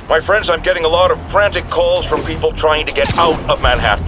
My friends, I'm getting a lot of frantic calls from people trying to get out of Manhattan.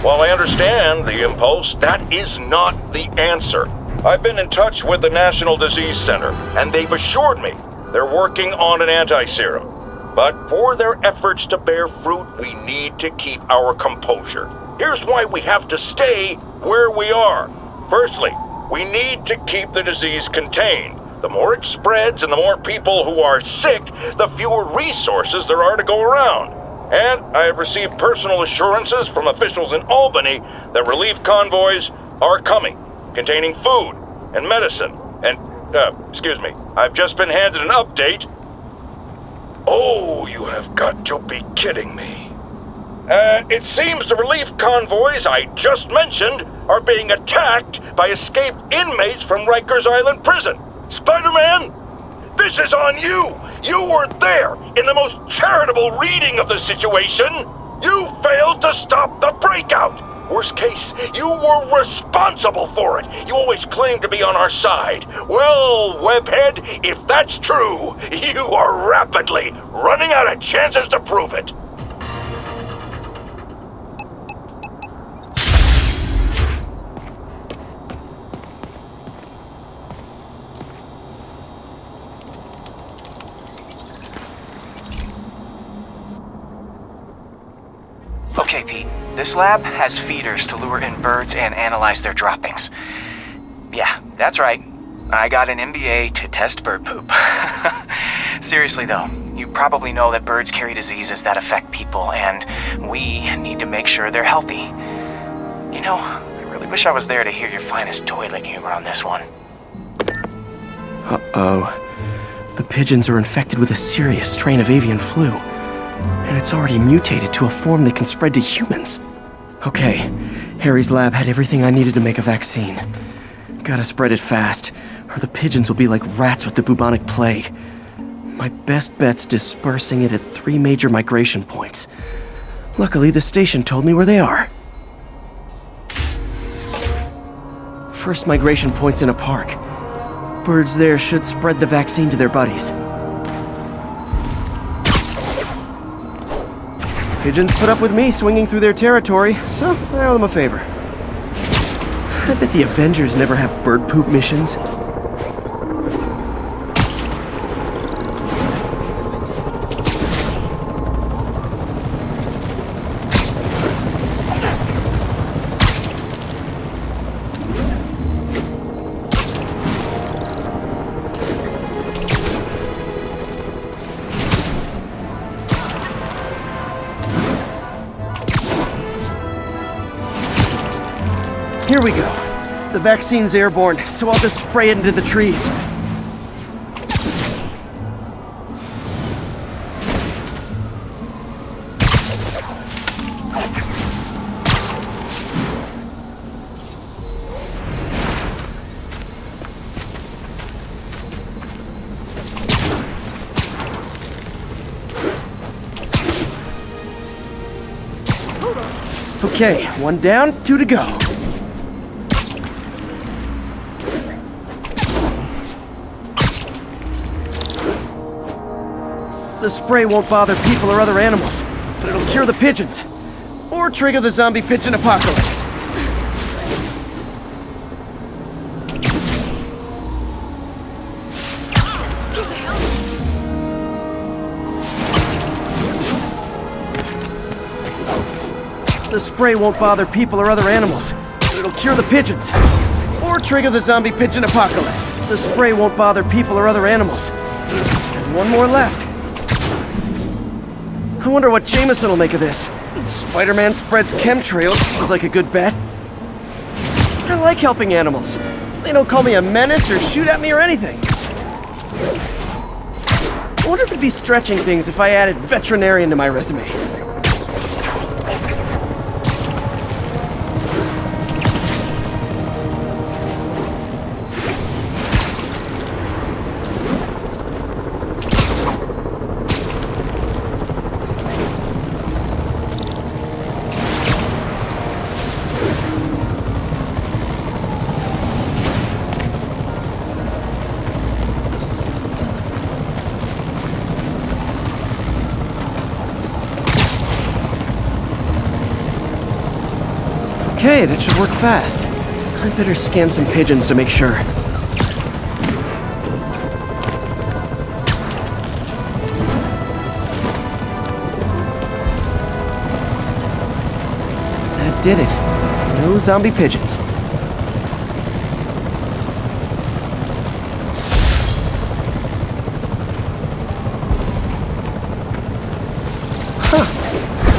While I understand the impulse, that is not the answer. I've been in touch with the National Disease Center, and they've assured me they're working on an anti-serum. But for their efforts to bear fruit, we need to keep our composure. Here's why we have to stay where we are. Firstly, we need to keep the disease contained. The more it spreads and the more people who are sick, the fewer resources there are to go around. And I have received personal assurances from officials in Albany that relief convoys are coming, containing food and medicine. And, excuse me, I've just been handed an update. Oh, you have got to be kidding me. It seems the relief convoys I just mentioned are being attacked by escaped inmates from Rikers Island Prison. Spider-Man, this is on you! You were there in the most charitable reading of the situation! You failed to stop the breakout! Worst case, you were responsible for it! You always claimed to be on our side. Well, Webhead, if that's true, you are rapidly running out of chances to prove it! Okay, Pete. This lab has feeders to lure in birds and analyze their droppings. Yeah, that's right. I got an MBA to test bird poop. Seriously though, you probably know that birds carry diseases that affect people, and we need to make sure they're healthy. You know, I really wish I was there to hear your finest toilet humor on this one. Uh-oh. The pigeons are infected with a serious strain of avian flu. And it's already mutated to a form that can spread to humans. Okay, Harry's lab had everything I needed to make a vaccine. Gotta spread it fast, or the pigeons will be like rats with the bubonic plague. My best bet's dispersing it at 3 major migration points. Luckily, the station told me where they are. First migration point's in a park. Birds there should spread the vaccine to their buddies. Pigeons put up with me swinging through their territory, so I owe them a favor. I bet the Avengers never have bird poop missions. Here we go. The vaccine's airborne, so I'll just spray it into the trees. Okay, 1 down, 2 to go. The spray won't bother people or other animals, but it'll cure the pigeons. Or trigger the zombie pigeon apocalypse. The spray won't bother people or other animals, but it'll cure the pigeons. Or trigger the zombie pigeon apocalypse. The spray won't bother people or other animals. And 1 more left. I wonder what Jameson will make of this. Spider-Man spreads chemtrails seems like a good bet. I like helping animals. They don't call me a menace or shoot at me or anything. I wonder if it'd be stretching things if I added veterinarian to my resume. Okay, that should work fast. I'd better scan some pigeons to make sure. That did it. No zombie pigeons.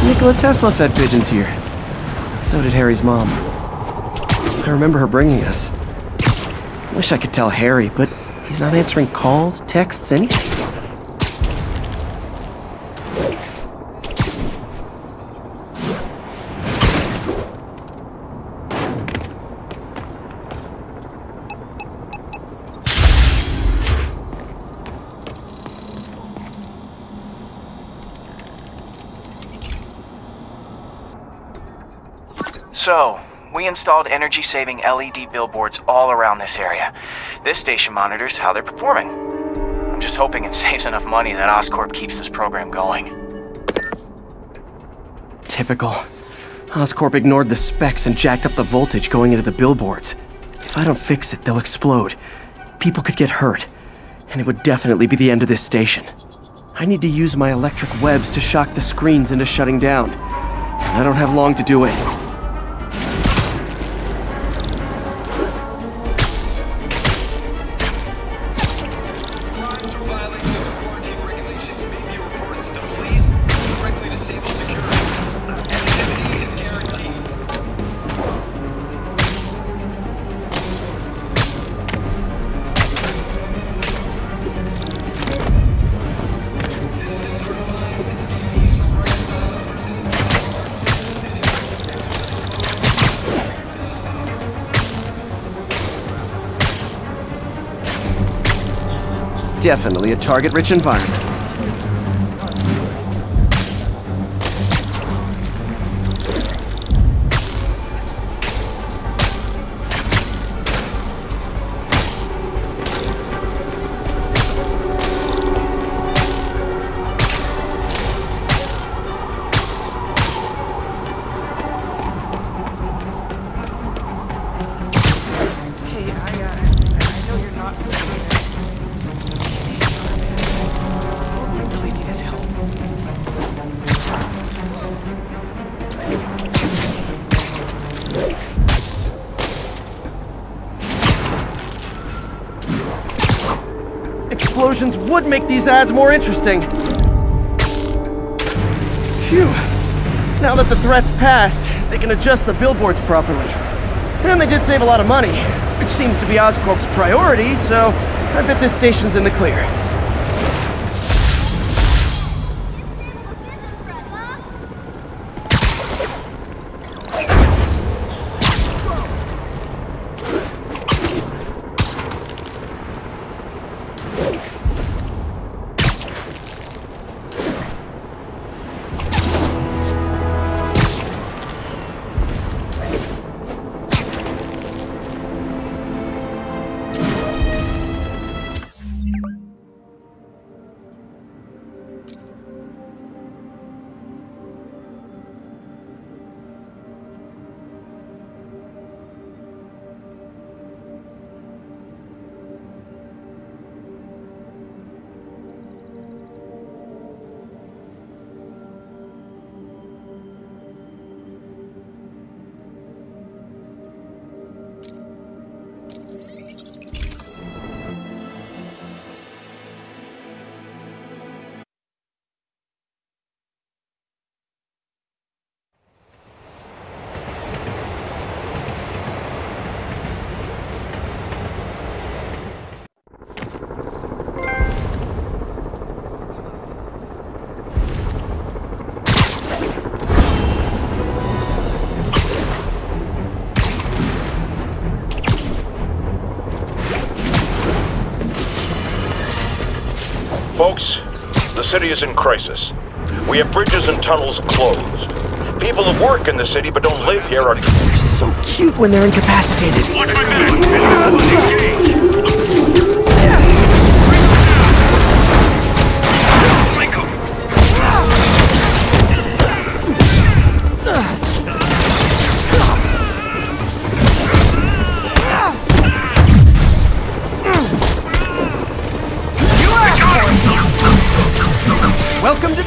Nikola Tesla fed pigeons here. So did Harry's mom. I remember her bringing us. Wish I could tell Harry, but he's not answering calls, texts, anything. So, we installed energy-saving LED billboards all around this area. This station monitors how they're performing. I'm just hoping it saves enough money that Oscorp keeps this program going. Typical. Oscorp ignored the specs and jacked up the voltage going into the billboards. If I don't fix it, they'll explode. People could get hurt. And it would definitely be the end of this station. I need to use my electric webs to shock the screens into shutting down. And I don't have long to do it. Definitely a target-rich environment. Explosions would make these ads more interesting. Phew. Now that the threat's passed, they can adjust the billboards properly. And they did save a lot of money, which seems to be Oscorp's priority, so I bet this station's in the clear. Folks, the city is in crisis. We have bridges and tunnels closed. People who work in the city but don't live here are... They're so cute when they're incapacitated. Watch my back!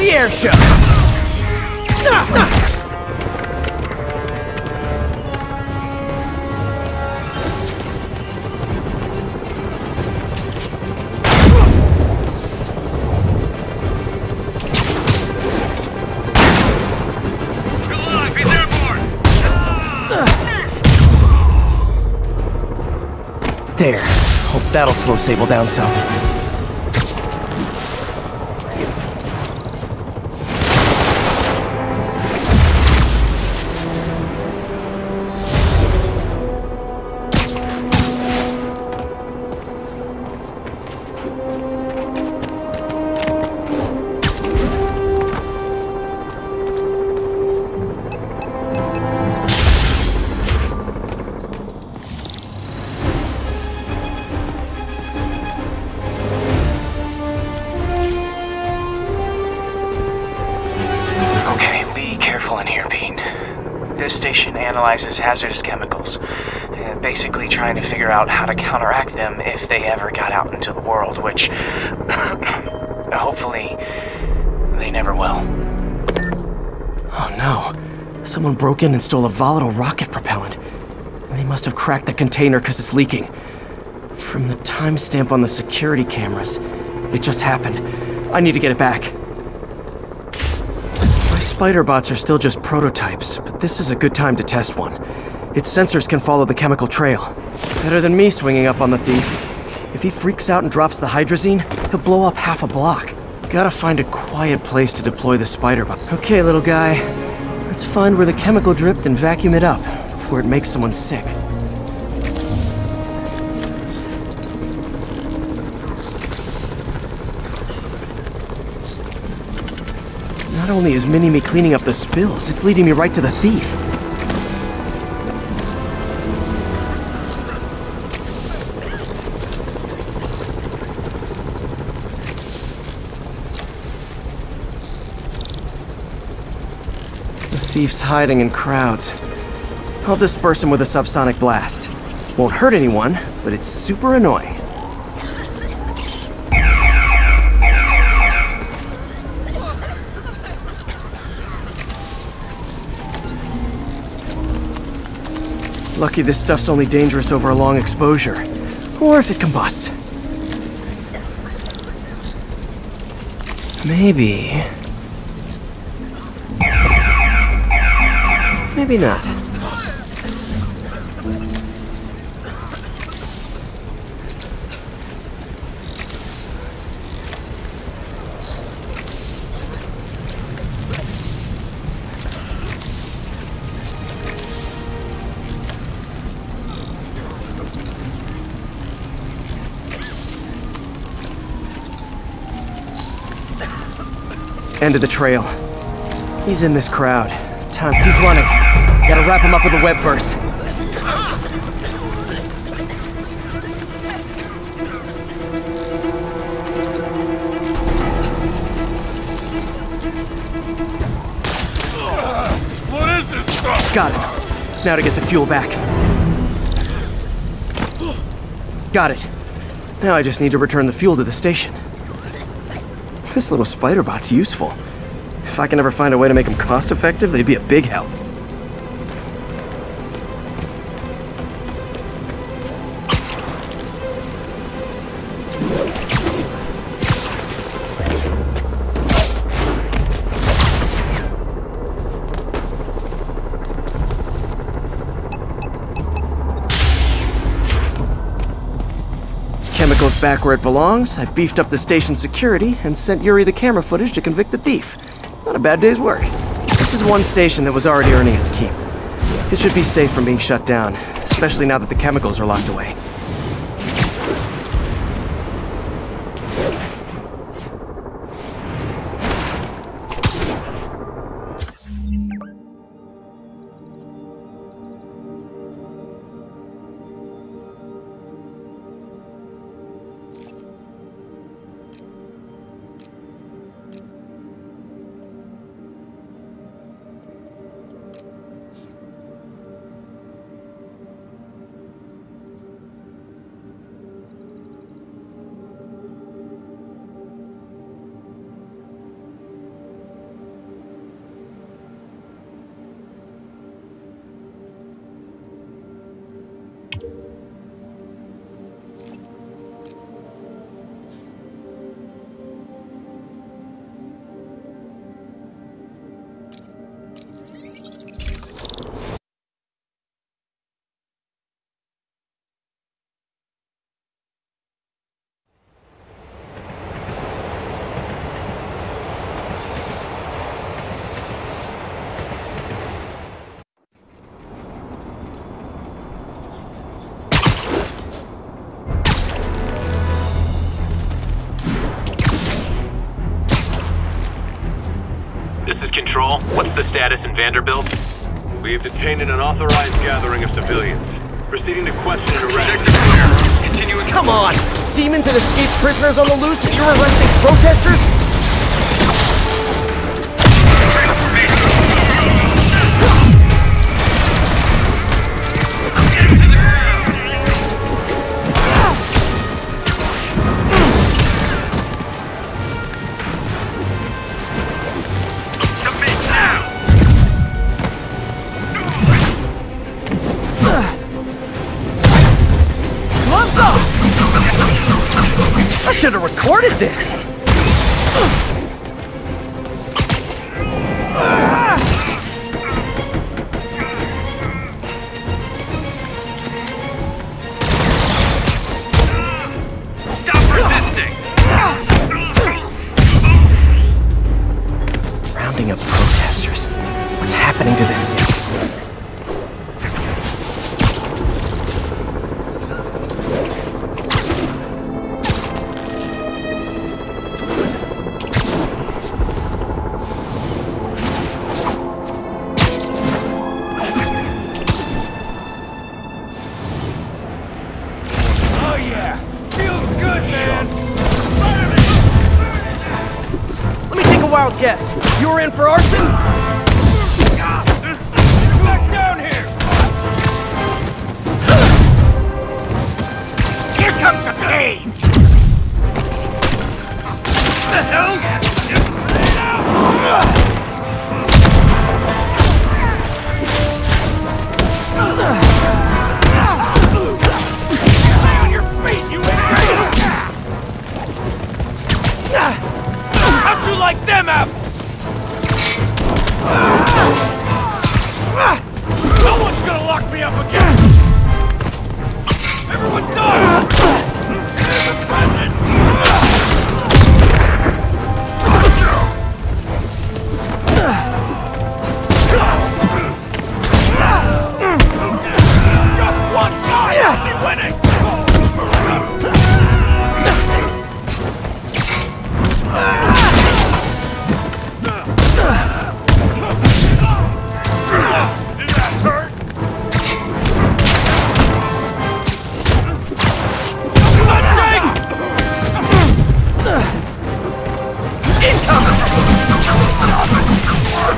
the air show! There. Hope that'll slow Sable down some. This station analyzes hazardous chemicals, basically trying to figure out how to counteract them if they ever got out into the world, which hopefully they never will. Oh no. Someone broke in and stole a volatile rocket propellant. They must have cracked the container because it's leaking. From the timestamp on the security cameras, it just happened. I need to get it back. My spider bots are still just prototypes, but this is a good time to test one. Its sensors can follow the chemical trail. Better than me swinging up on the thief. If he freaks out and drops the hydrazine, he'll blow up half a block. Gotta find a quiet place to deploy the spider bot. Okay, little guy. Let's find where the chemical dripped and vacuum it up before it makes someone sick. Not only is Mini-Me cleaning up the spills, it's leading me right to the thief. The thief's hiding in crowds. I'll disperse him with a subsonic blast. Won't hurt anyone, but it's super annoying. Lucky this stuff's only dangerous over a long exposure. Or if it combusts. Maybe... maybe not. End of the trail. He's in this crowd. Time. He's running. Gotta wrap him up with a web burst. What is this stuff? Got it. Now to get the fuel back. Got it. Now I just need to return the fuel to the station. This little spider bot's useful. If I can ever find a way to make them cost-effective, they'd be a big help. Chemicals back where it belongs. I beefed up the station security and sent Yuri the camera footage to convict the thief. Not a bad day's work. This is one station that was already earning its keep. It should be safe from being shut down, especially now that the chemicals are locked away. What's the status in Vanderbilt? We have detained an unauthorized gathering of civilians. Proceeding to question and arrest. Sector clear. Continuing. Come on! Demons and escaped prisoners on the loose and you're arresting protesters? I should have recorded this! Stop resisting! Rounding up protesters. What's happening to this city? Wild guess. You were in for arson? Back down here! Here comes the pain! The hell? Lay on your feet, you idiot! How'd you like them apples? No one's gonna lock me up again! Everyone die! There's a present! Just one guy will be winning!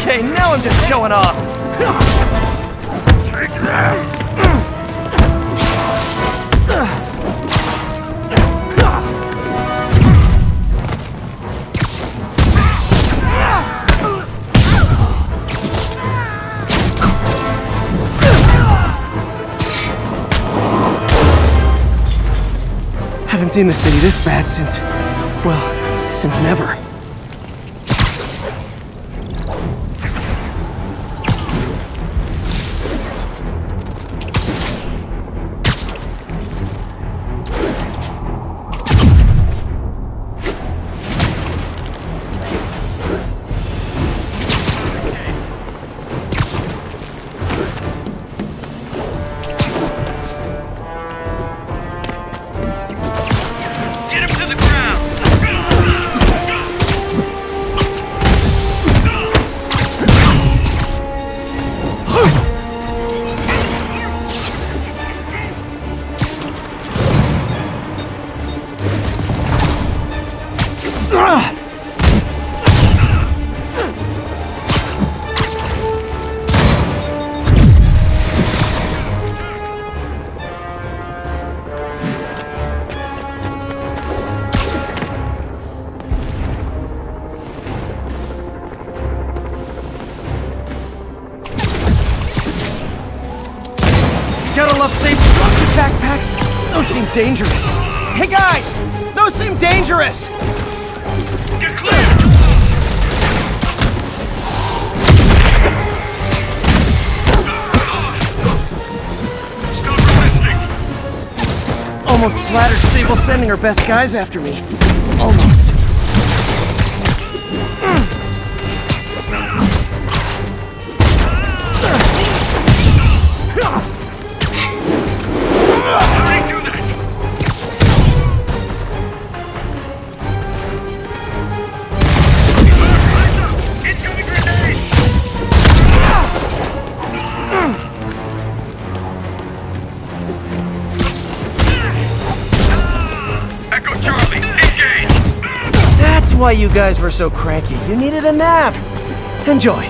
Okay, now I'm just showing off. Haven't seen the city this bad since, well, since never. Gotta love safe rocket backpacks. Those seem dangerous. Hey guys, those seem dangerous. Get clear! Stop resisting! Almost flattered Sable's sending her best guys after me. Almost. why you guys were so cranky. You needed a nap. Enjoy.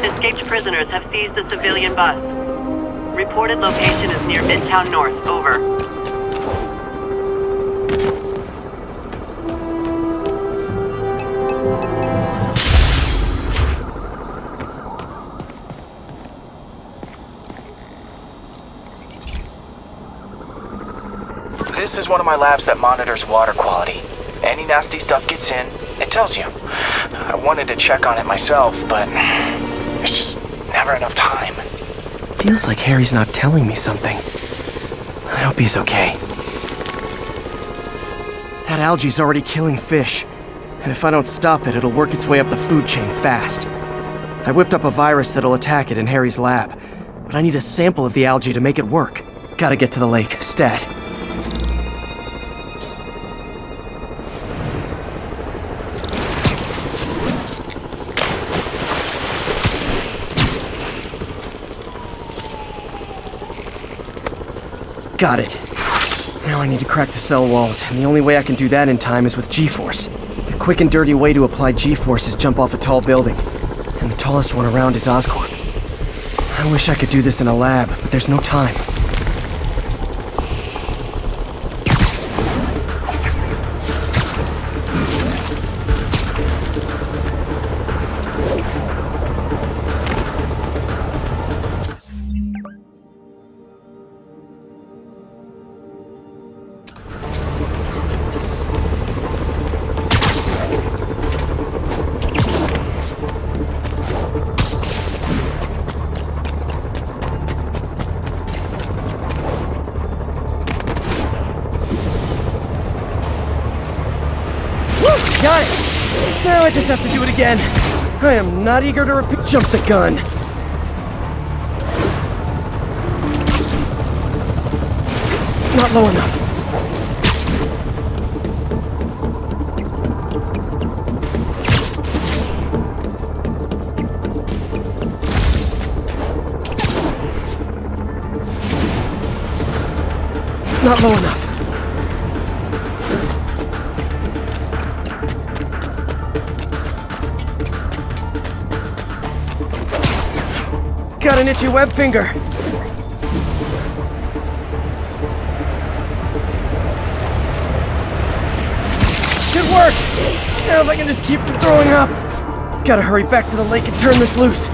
Escaped prisoners have seized the civilian bus. Reported location is near Midtown North. Over. This is one of my labs that monitors water quality. Any nasty stuff gets in, it tells you. I wanted to check on it myself, but there's just never enough time. Feels like Harry's not telling me something. I hope he's okay. That algae's already killing fish. And if I don't stop it, it'll work its way up the food chain fast. I whipped up a virus that'll attack it in Harry's lab. But I need a sample of the algae to make it work. Gotta get to the lake, stat. Got it. Now I need to crack the cell walls, and the only way I can do that in time is with G-force. The quick and dirty way to apply G-force is jump off a tall building, and the tallest one around is Oscorp. I wish I could do this in a lab, but there's no time. Got it! Now I just have to do it again. I am not eager to repeat. Jump the gun. Not low enough. Not low enough. Got an itchy web finger. Good work! Now if I can just keep from throwing up. Gotta hurry back to the lake and turn this loose.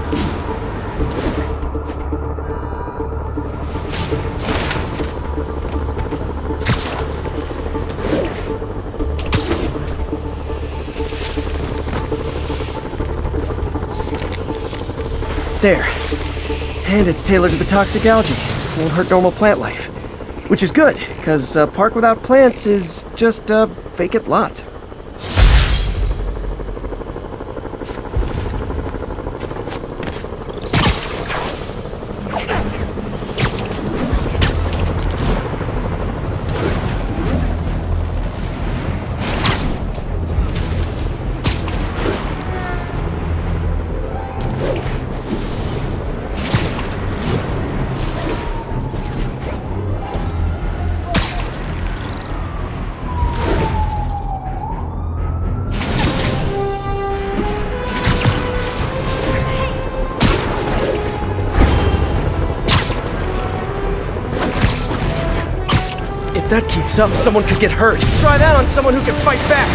There. And it's tailored to the toxic algae. Won't hurt normal plant life. Which is good, because a park without plants is just a vacant lot. If that keeps up, someone could get hurt. Try that on someone who can fight back.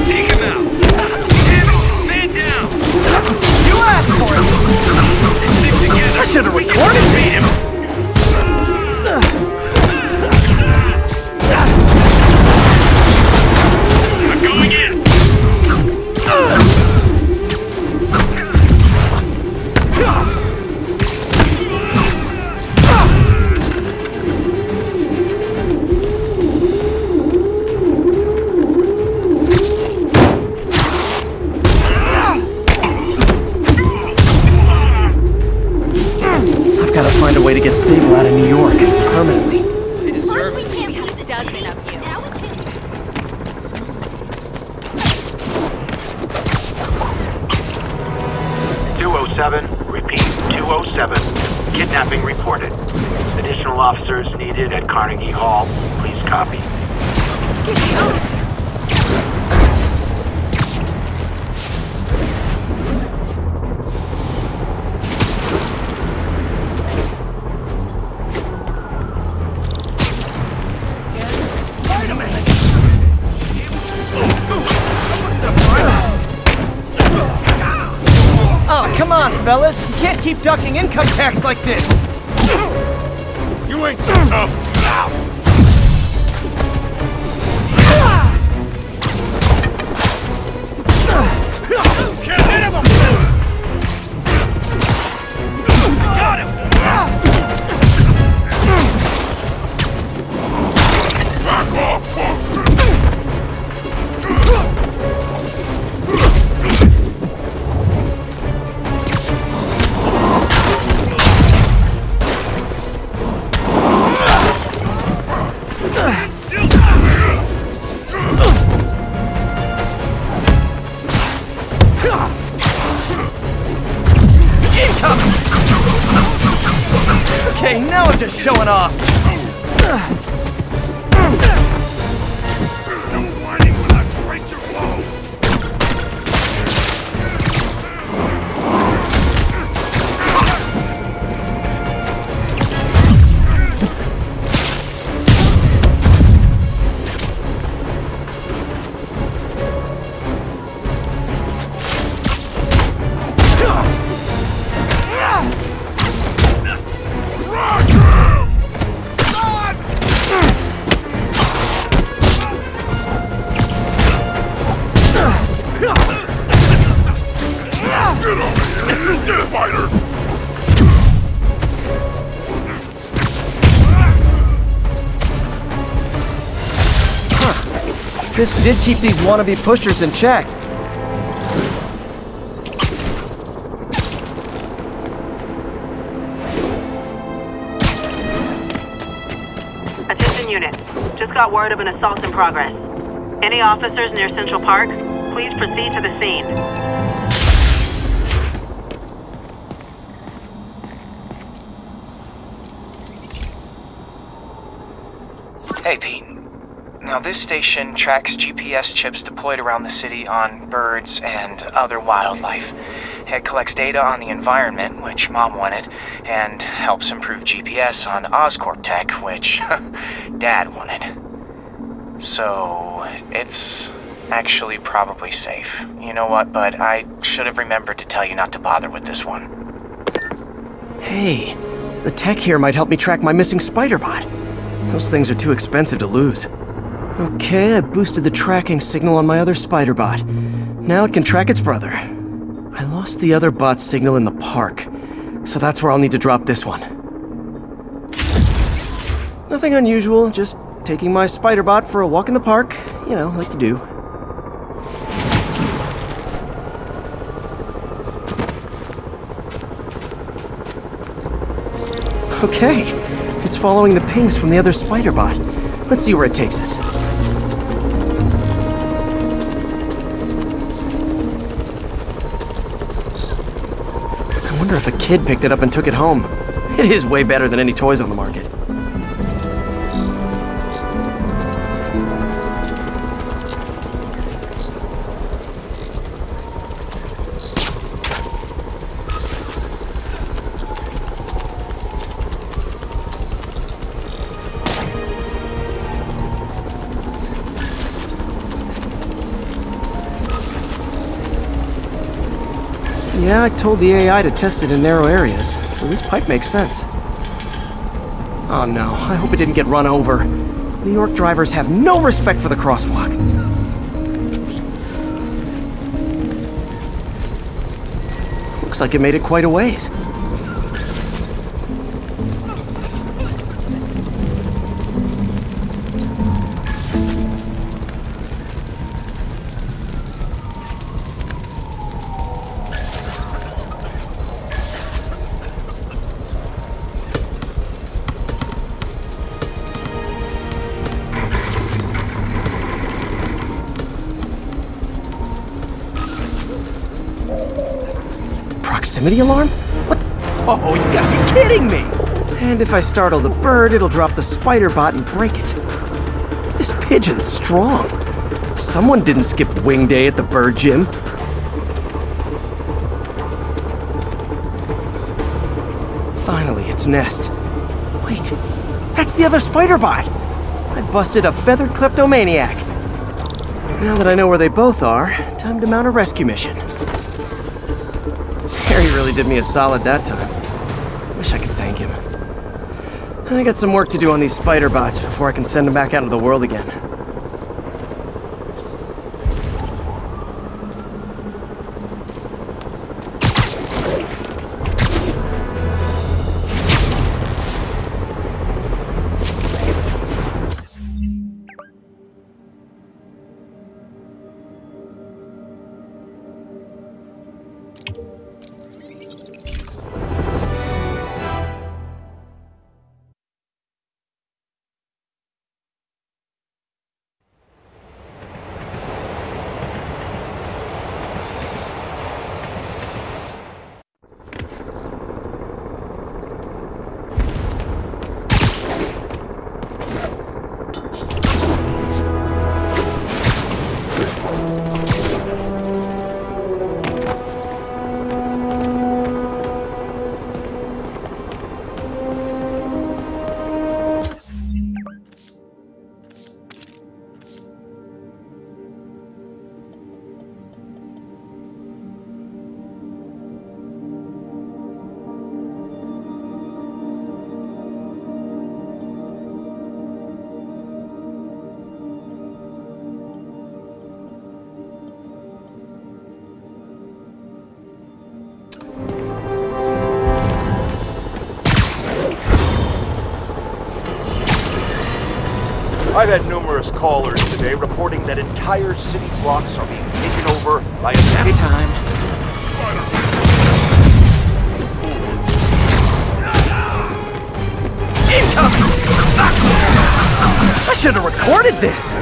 Take him out. Man down. You asked for it. I should have recorded this. Fuck you. Now it's him. 207, repeat, 207. Kidnapping reported. Additional officers needed at Carnegie Hall. Please copy. Get me out. Oh, come on, fellas. You can't keep ducking income tax like this. You ain't so tough. Can't hit him! Got him! Back off, Okay, now I'm just showing off. No whining when I break your wall! Get over here, you dead fighter! This did keep these wannabe pushers in check. Attention unit. Just got word of an assault in progress. Any officers near Central Park, please proceed to the scene. Hey, Pete. Now, this station tracks GPS chips deployed around the city on birds and other wildlife. It collects data on the environment, which Mom wanted, and helps improve GPS on Oscorp tech, which Dad wanted. So, it's actually probably safe. You know what, bud? I should have remembered to tell you not to bother with this one. Hey, the tech here might help me track my missing spider bot. Those things are too expensive to lose. Okay, I boosted the tracking signal on my other spider bot. Now it can track its brother. I lost the other bot's signal in the park, so that's where I'll need to drop this one. Nothing unusual, just taking my spider bot for a walk in the park, you know, like you do. Okay, it's following the pings from the other spider bot. Let's see where it takes us. I wonder if a kid picked it up and took it home. It is way better than any toys on the market. Yeah, I told the AI to test it in narrow areas, so this pipe makes sense. Oh no, I hope it didn't get run over. New York drivers have no respect for the crosswalk. Looks like it made it quite a ways. proximity alarm? What? Oh, you gotta be kidding me! And if I startle the bird, it'll drop the spider bot and break it. This pigeon's strong. Someone didn't skip wing day at the bird gym. Finally, its nest. Wait, that's the other spider bot! I busted a feathered kleptomaniac. Now that I know where they both are, time to mount a rescue mission. Harry really did me a solid that time. Wish I could thank him. I got some work to do on these spider bots before I can send them back out into the world again. I've had numerous callers today reporting that entire city blocks are being taken over by a Time. Incoming! I should have recorded this!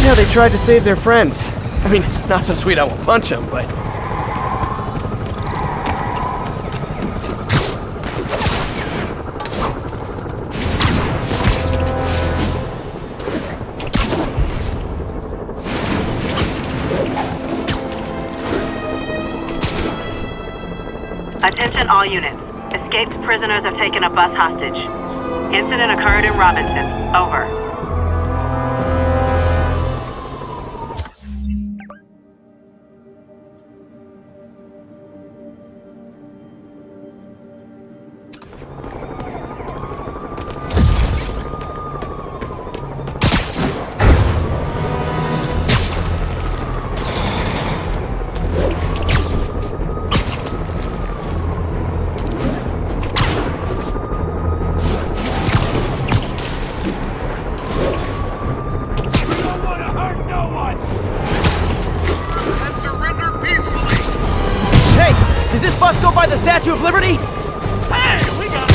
They tried to save their friends. I mean, not so sweet I won't punch them, but... Attention all units. Escaped prisoners have taken a bus hostage. Incident occurred in Robinson. Over. Go by the Statue of Liberty? Hey, we got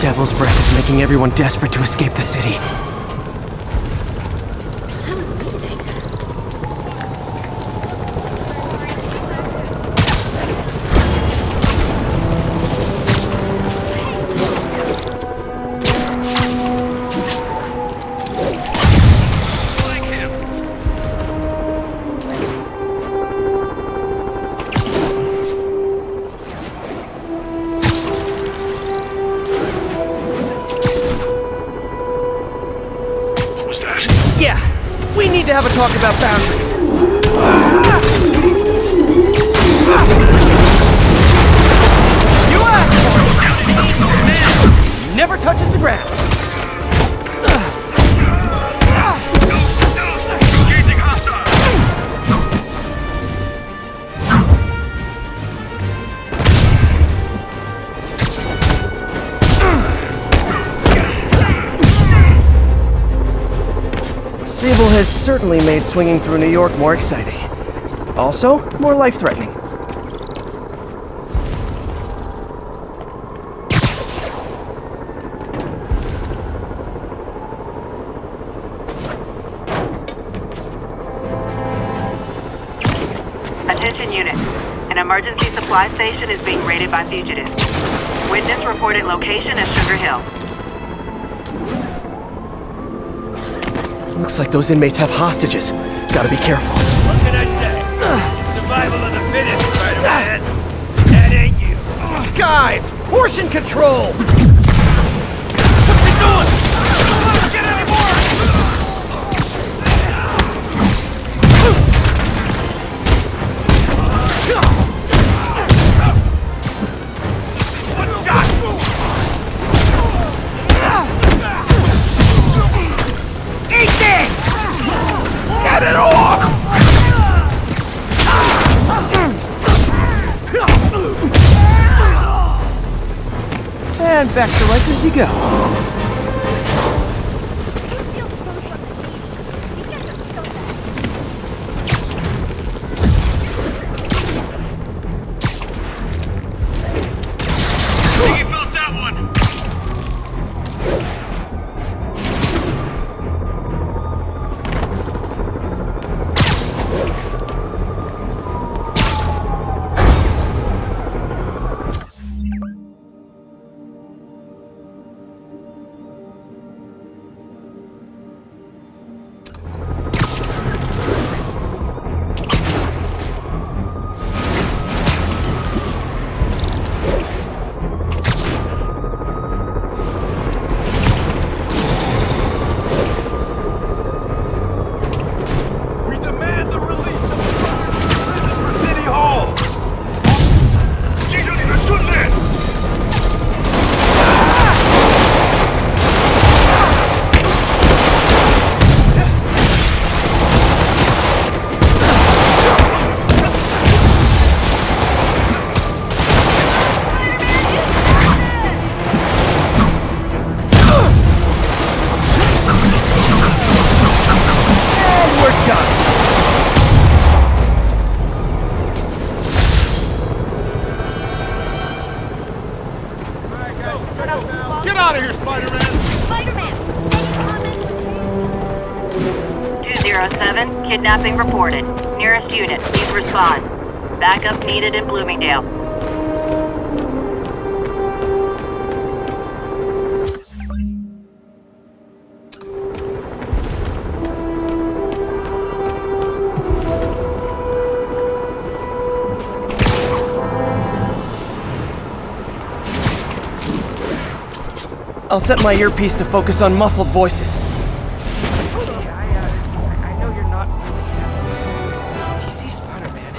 devil's breath is making everyone desperate to escape the city. That was amazing. Yeah, we need to have a talk about boundaries. You asked for it! Never touches the ground. Engaging hostile! Sable has certainly made swinging through New York more exciting. Also, more life-threatening. Attention unit. An emergency supply station is being raided by fugitives. Witness reported location as Sugar Hill. Looks like those inmates have hostages. Gotta be careful. What can I say? It's survival of the fittest, Spider-Man. That ain't you. Guys, portion control! What's he doing? I don't want to get any more! One shot! Eat this! Get it off! And back to life as you go. He felt that one! We demand the release of the prisoners for City Hall! Pigeon, shoot that! And we're done. Get out of here, Spider-Man! Spider-Man! 207, kidnapping reported. Nearest unit, please respond. Backup needed in Bloomingdale. I'll set my earpiece to focus on muffled voices. I know you're not... Easy, Spider-Man.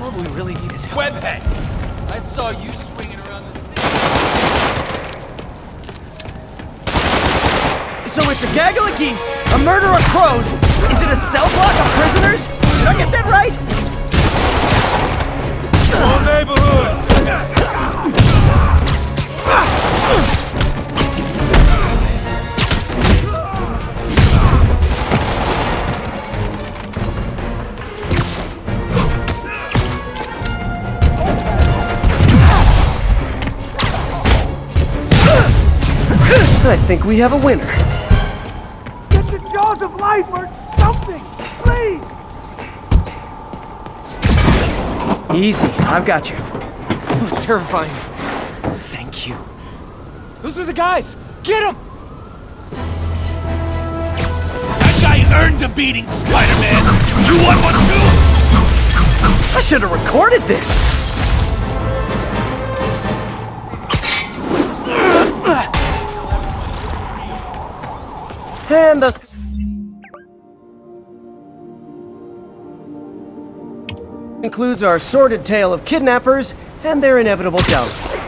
All we really need is help. Webhead! I saw you swinging around the city. So it's a gaggle of geese, a murder of crows. Is it a cell block of prisoners? Did I get that right? Whole neighborhood! I think we have a winner. Get the jaws of life or something, please! Easy, I've got you. That was terrifying. Thank you. Those are the guys! Get them! That guy earned a beating, Spider-Man! You want one too? I should have recorded this! And thus concludes our sordid tale of kidnappers and their inevitable downfall.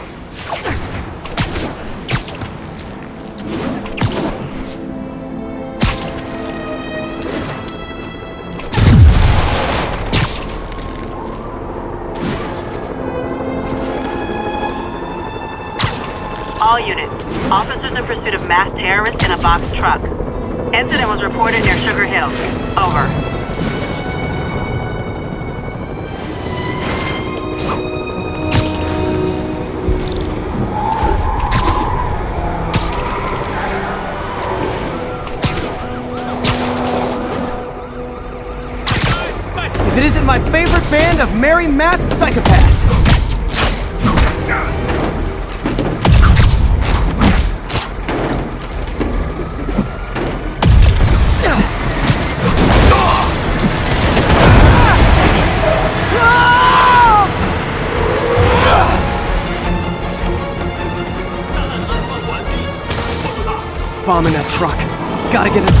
All units. Officers in pursuit of masked terrorists in a box truck. Incident was reported near Sugar Hill. Over. If it isn't my favorite band of merry masked psychopaths! Bomb in that truck. Gotta get it.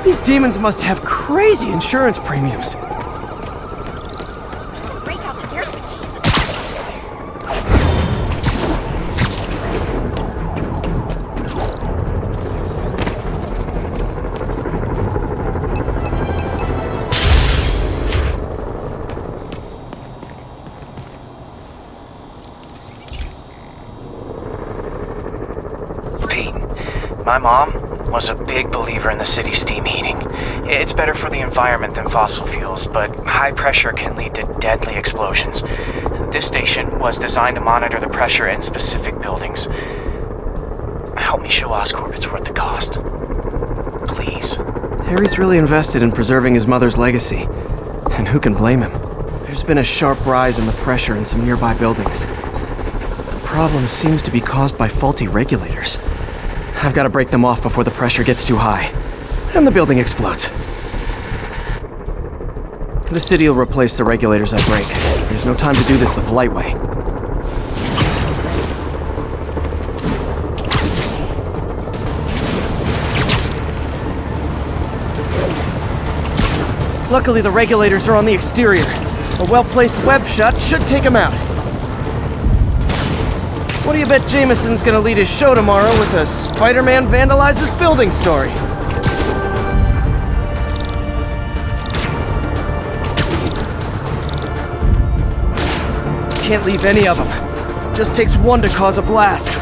These demons must have crazy insurance premiums. My mom was a big believer in the city's steam heating. It's better for the environment than fossil fuels, but high pressure can lead to deadly explosions. This station was designed to monitor the pressure in specific buildings. Help me show Oscorp it's worth the cost. Please. Harry's really invested in preserving his mother's legacy. And who can blame him? There's been a sharp rise in the pressure in some nearby buildings. The problem seems to be caused by faulty regulators. I've got to break them off before the pressure gets too high, and the building explodes. The city will replace the regulators I break. There's no time to do this the polite way. Luckily, the regulators are on the exterior. A well-placed web shot should take them out. What do you bet Jameson's gonna lead his show tomorrow with a Spider-Man vandalizes building story? Can't leave any of them. Just takes one to cause a blast.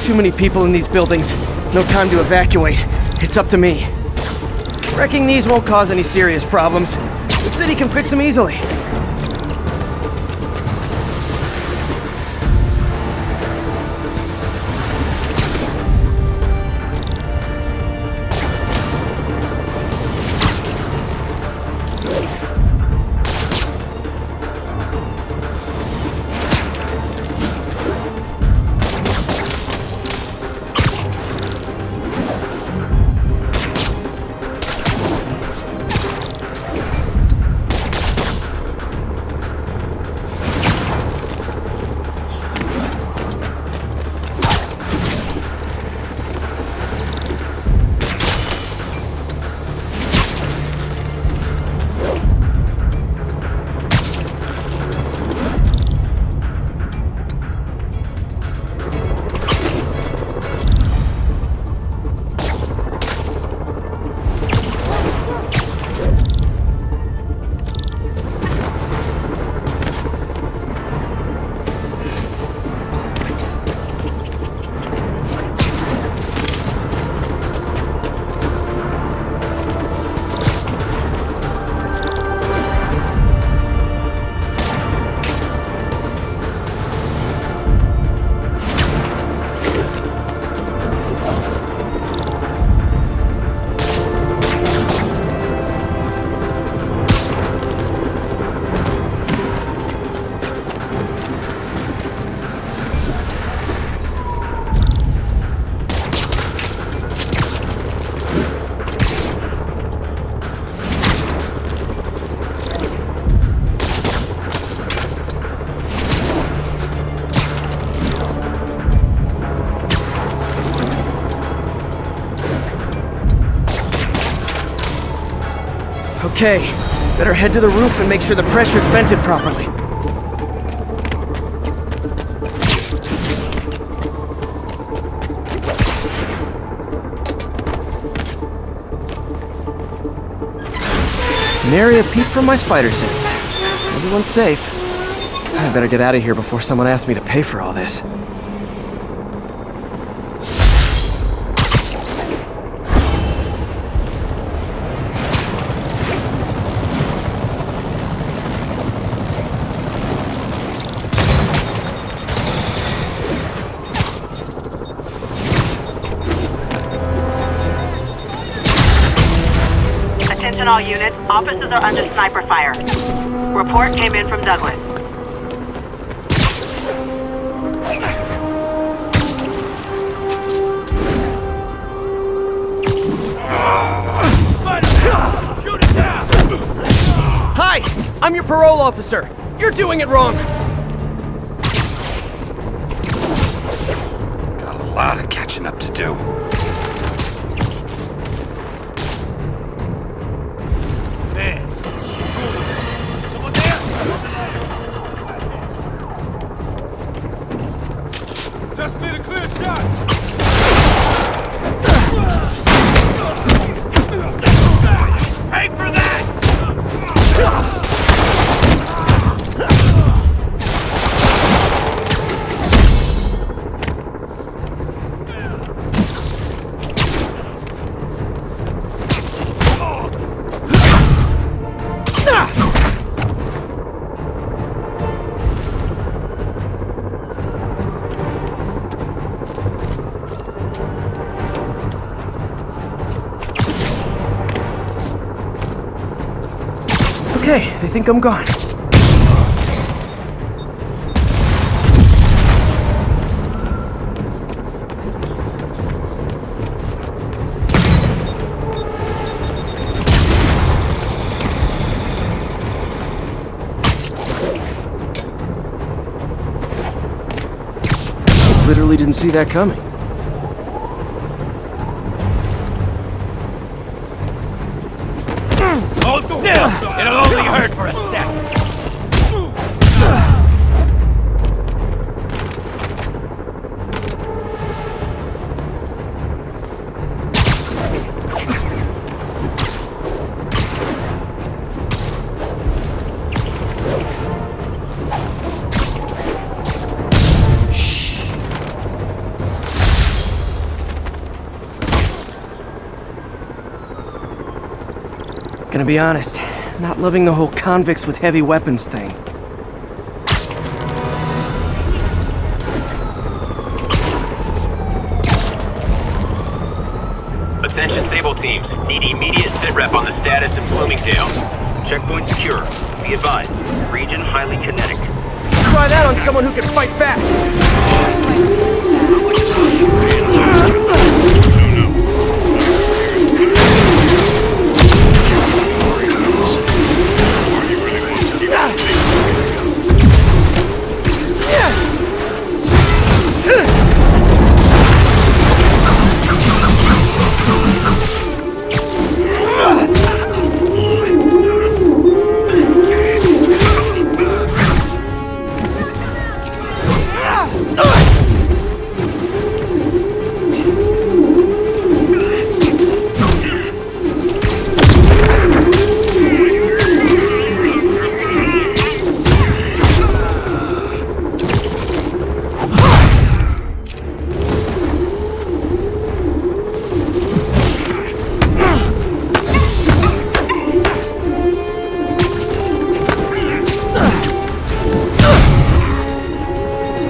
Too many people in these buildings. No time to evacuate. It's up to me. Wrecking these won't cause any serious problems. The city can fix them easily. Okay, better head to the roof and make sure the pressure's vented properly. Nary a peep from my spider sense. Everyone's safe. I better get out of here before someone asks me to pay for all this. Attention all units, officers are under sniper fire. Report came in from Douglas. Shoot it down! Hi! I'm your parole officer! You're doing it wrong! Got a lot of catching up to do. Man. Someone there? Just need a clear shot! Pay for that! Okay, they think I'm gone. Literally didn't see that coming. Hold still! It'll only hurt for a second. Gonna be honest, not loving the whole convicts with heavy weapons thing. Attention stable teams. Need immediate sit-rep on the status in Bloomingdale. Checkpoint secure. Be advised. Region highly kinetic. Try that on someone who can fight back!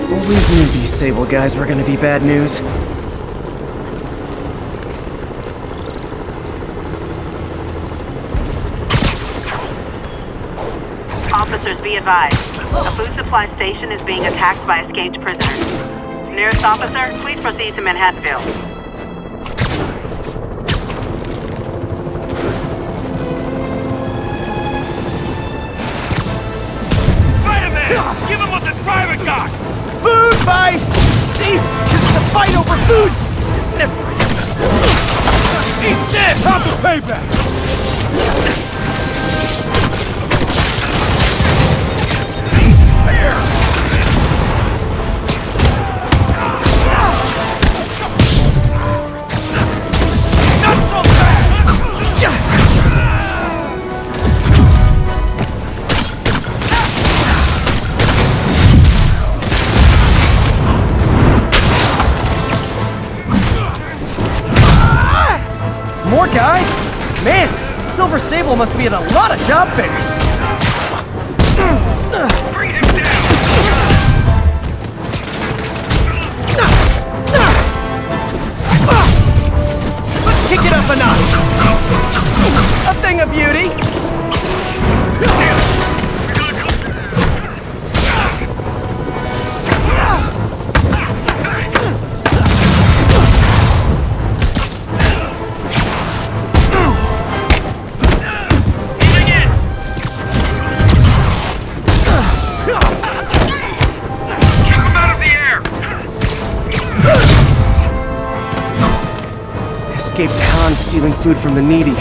Always knew these Sable guys were gonna be bad news. Officers, be advised. A food supply station is being attacked by escaped prisoners. Nearest officer, please proceed to Manhattanville. Spider-Man! Give him what the driver got! Food fight! See? This is a fight over food! Eat this! Time for payback! More guys? Man, Silver Sable must be at a lot of job fairs. Bring him down! Let's kick it up a notch. A thing of beauty. Escaped Khan stealing food from the needy.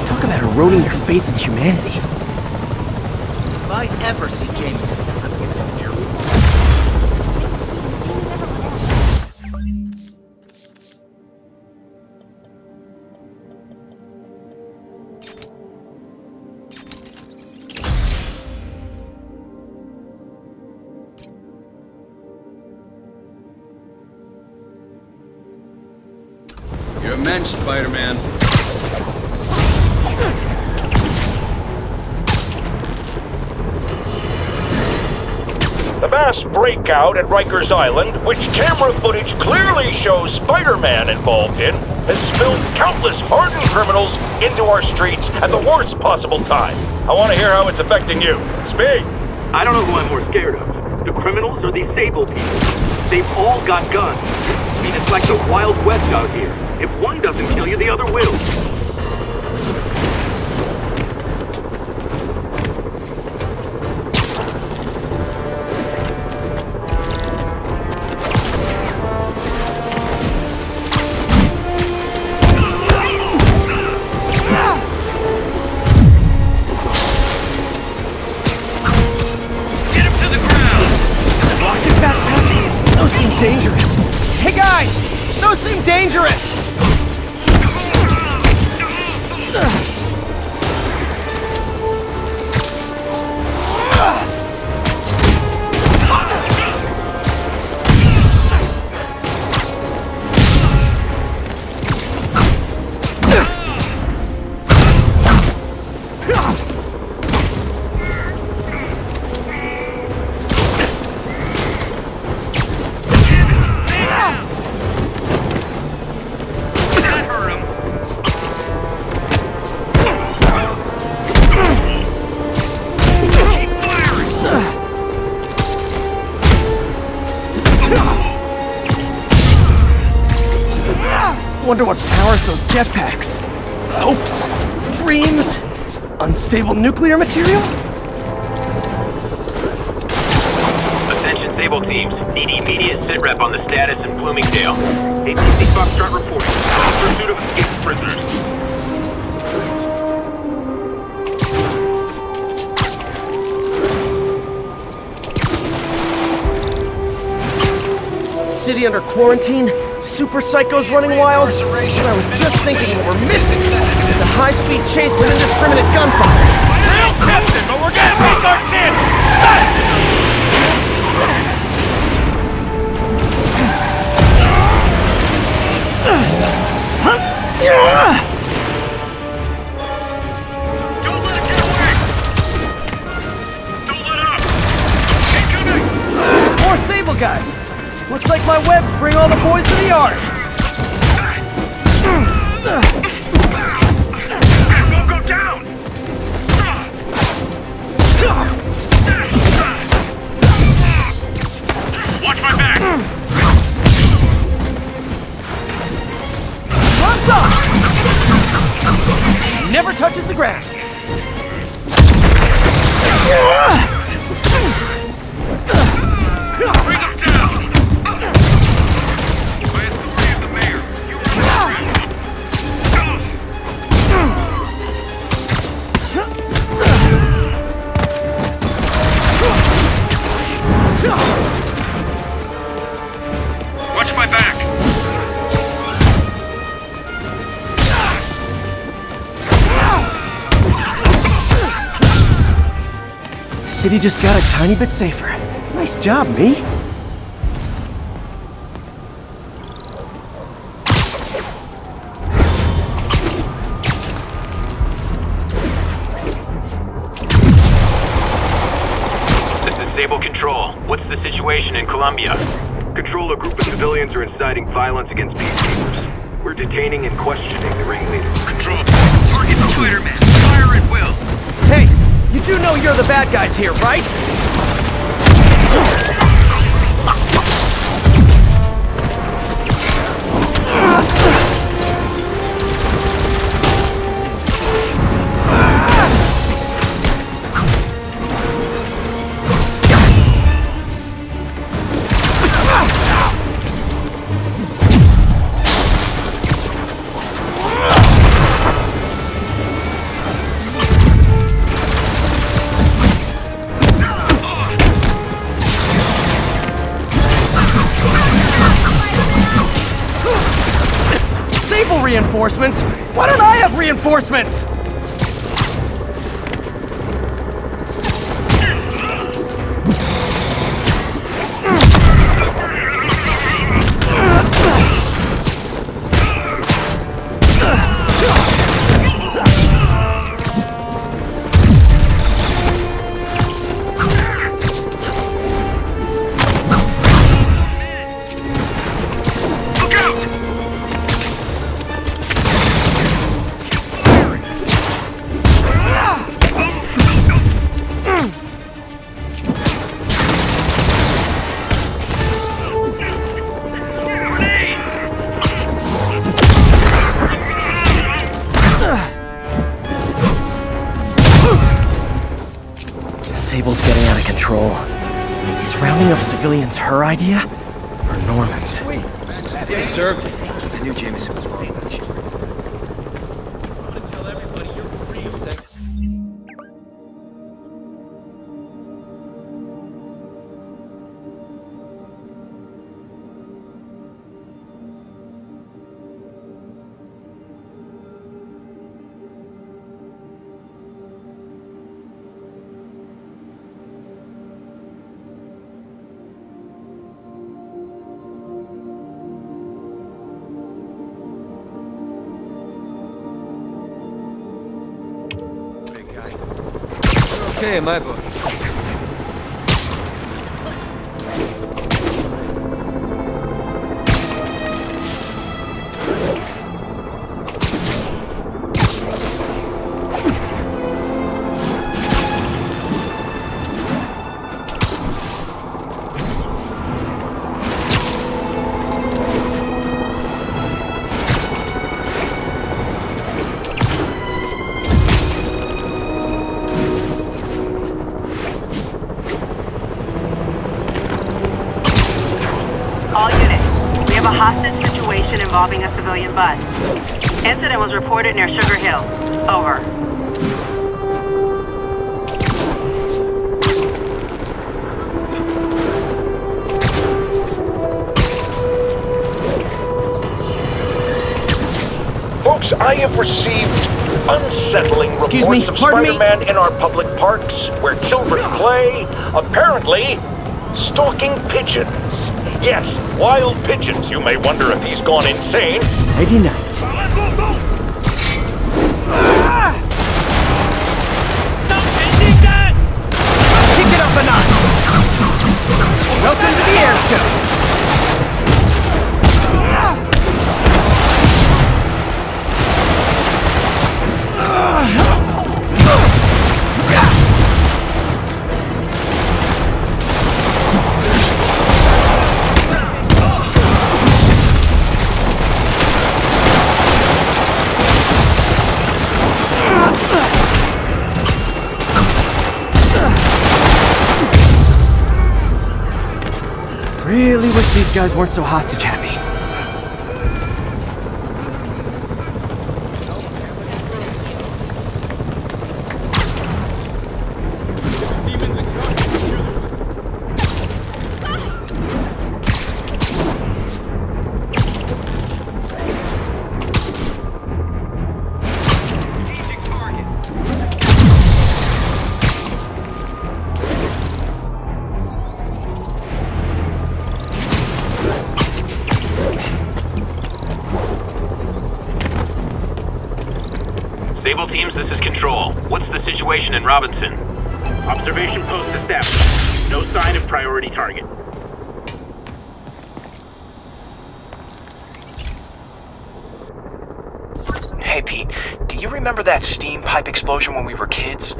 Talk about eroding your faith in humanity. If I ever see Jameson, I'm gonna hear it. You're a mensch, Spider-Man. The mass breakout at Rikers Island, which camera footage clearly shows Spider-Man involved in, has spilled countless hardened criminals into our streets at the worst possible time. I want to hear how it's affecting you. Speak! I don't know who I'm more scared of. The criminals or these Sable people. They've all got guns. I mean, it's like the Wild West out here. If one doesn't kill you, the other will. Get him to the ground! Rocket backpacks? Those seem dangerous. Hey guys! Those seem dangerous! Wonder what powers those jetpacks. Hopes? Dreams? Unstable nuclear material? Attention Sable teams. Need immediate sitrep on the status in Bloomingdale. ATC Foxtrot reporting. Pursuit of escaped prisoners. City under quarantine? Super psychos running wild? And I was just thinking what we're missing is a high-speed chase with indiscriminate gunfire. Real captain, but we're gonna take our chances! Don't let it get away! Don't let up! Incoming! More Sable guys! Looks like my webs bring all the boys to the yard! Don't go down! Watch my back! Runs up! Never touches the ground! Bring him down! By authority of the mayor, you are city just got a tiny bit safer. Nice job, me. Disable control. What's the situation in Colombia? Control, a group of civilians are inciting violence against peacekeepers. We're detaining and questioning the ringleaders. Control. Target Spider-Man. Fire at will. Hey, you do know you're the bad guys here, right? Reinforcements? Why don't I have reinforcements? Sable's getting out of control. Is rounding up civilians her idea? Or Norman's? Wait, that deserved it. I knew Jameson was wrong about you. Tell everybody you're free. Okay, in my book. Hostage situation involving a civilian bus. Incident was reported near Sugar Hill. Over. Folks, I have received unsettling reports of Spider-Man in our public parks, where children play, apparently stalking pigeons. Yes, wild pigeons. You may wonder if he's gone insane. Nighty night. Stop ending that! Kick it up a notch. Welcome to the air show. Really wish these guys weren't so hostage happy. Systems, this is Control. What's the situation in Robinson? Observation post established. No sign of priority target. Hey Pete, do you remember that steam pipe explosion when we were kids?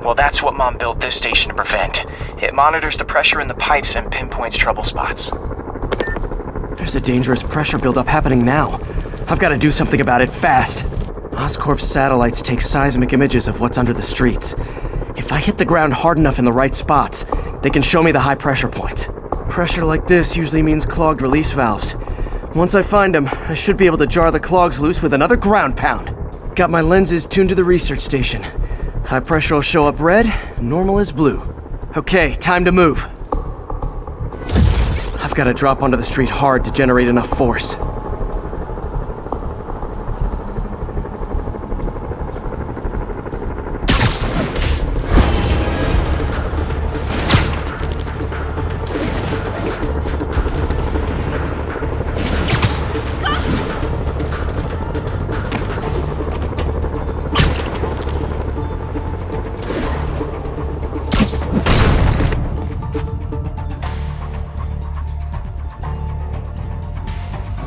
Well, that's what Mom built this station to prevent. It monitors the pressure in the pipes and pinpoints trouble spots. There's a dangerous pressure buildup happening now. I've got to do something about it fast. Oscorp's satellites take seismic images of what's under the streets. If I hit the ground hard enough in the right spots, they can show me the high pressure points. Pressure like this usually means clogged release valves. Once I find them, I should be able to jar the clogs loose with another ground pound. Got my lenses tuned to the research station. High pressure will show up red, normal is blue. Okay, time to move. I've got to drop onto the street hard to generate enough force.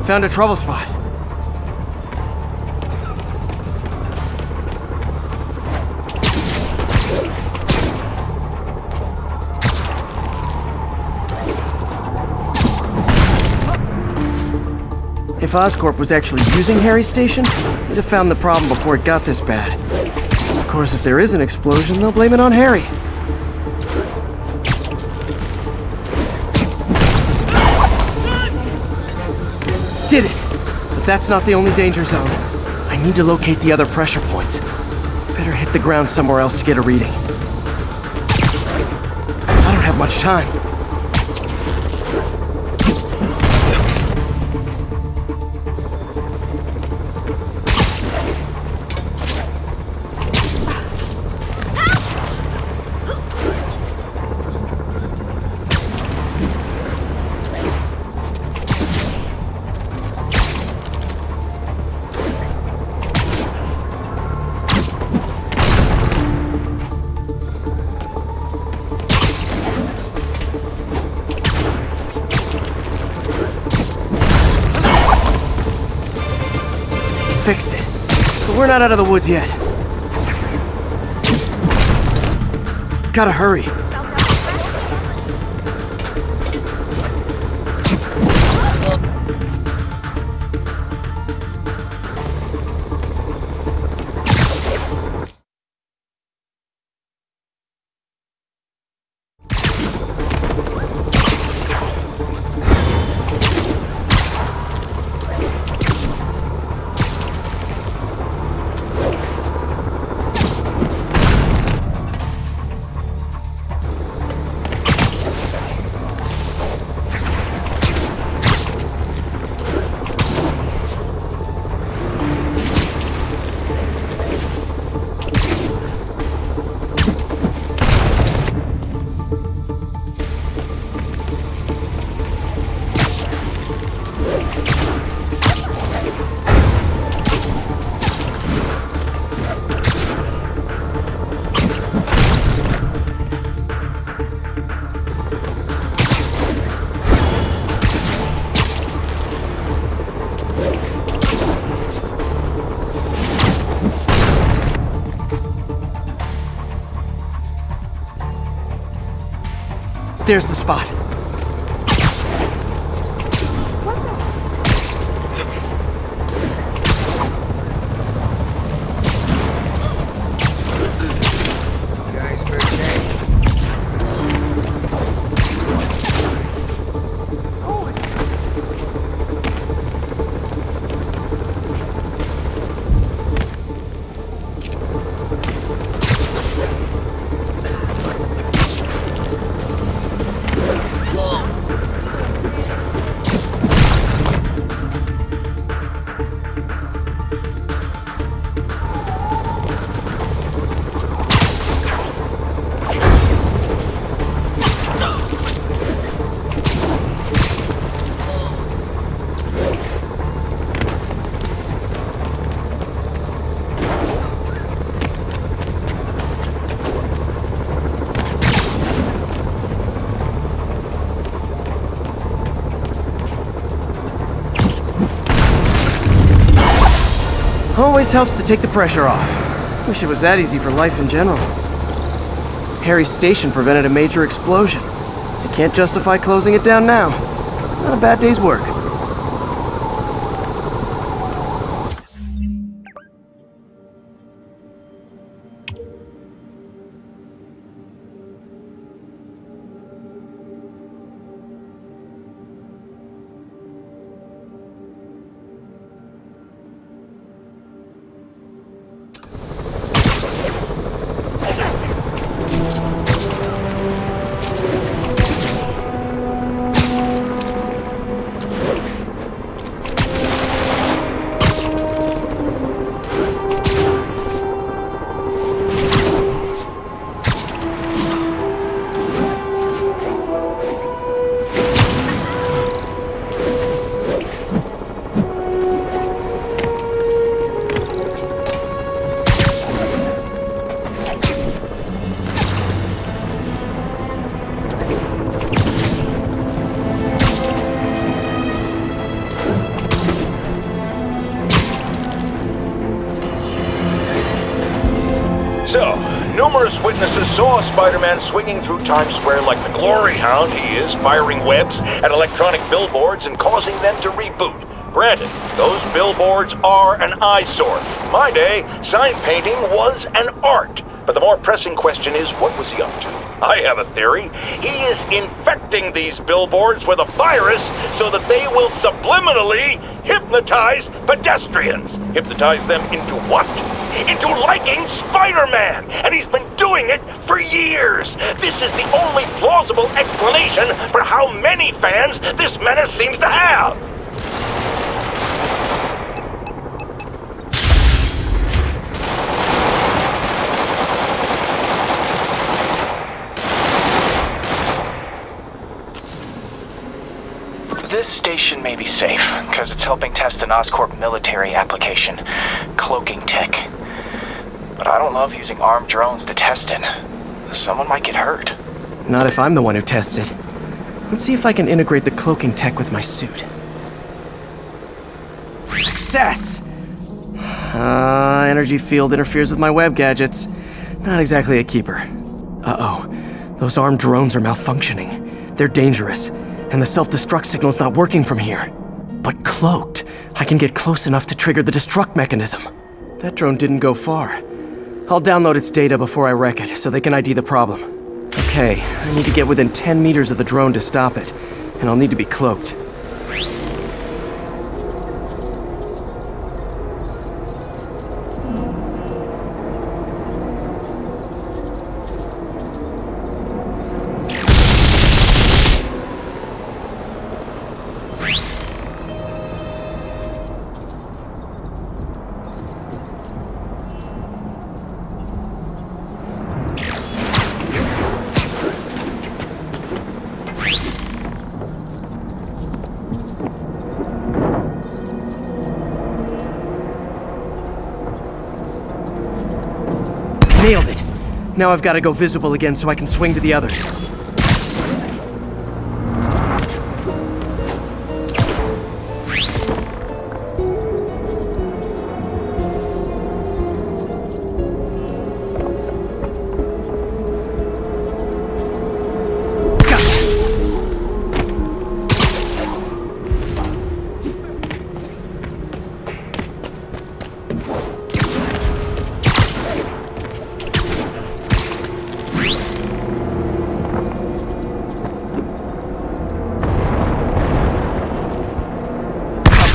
Found a trouble spot. If Oscorp was actually using Harry's station, they'd have found the problem before it got this bad. Of course, if there is an explosion, they'll blame it on Harry. Did it! But that's not the only danger zone. I need to locate the other pressure points. Better hit the ground somewhere else to get a reading. I don't have much time. Fixed it. But we're not out of the woods yet. Gotta hurry. There's the spot. Always helps to take the pressure off. Wish it was that easy for life in general. Harry's station prevented a major explosion. I can't justify closing it down now. Not a bad day's work. So, numerous witnesses saw Spider-Man swinging through Times Square like the glory hound he is, firing webs at electronic billboards and causing them to reboot. Granted, those billboards are an eyesore. In my day, sign painting was an art. But the more pressing question is, what was he up to? I have a theory. He is infecting these billboards with a virus so that they will subliminally hypnotize pedestrians. Hypnotize them into what? Into liking Spider-Man! And he's been doing it for years! This is the only plausible explanation for how many fans this menace seems to have! This station may be safe, because it's helping test an Oscorp military application, cloaking tech. But I don't love using armed drones to test in. Someone might get hurt. Not if I'm the one who tests it. Let's see if I can integrate the cloaking tech with my suit. Success! Energy field interferes with my web gadgets. Not exactly a keeper. Uh-oh. Those armed drones are malfunctioning. They're dangerous, and the self-destruct signal's not working from here. But cloaked, I can get close enough to trigger the destruct mechanism. That drone didn't go far. I'll download its data before I wreck it, so they can ID the problem. Okay, I need to get within 10 meters of the drone to stop it, and I'll need to be cloaked. Nailed it! Now I've got to go visible again so I can swing to the others.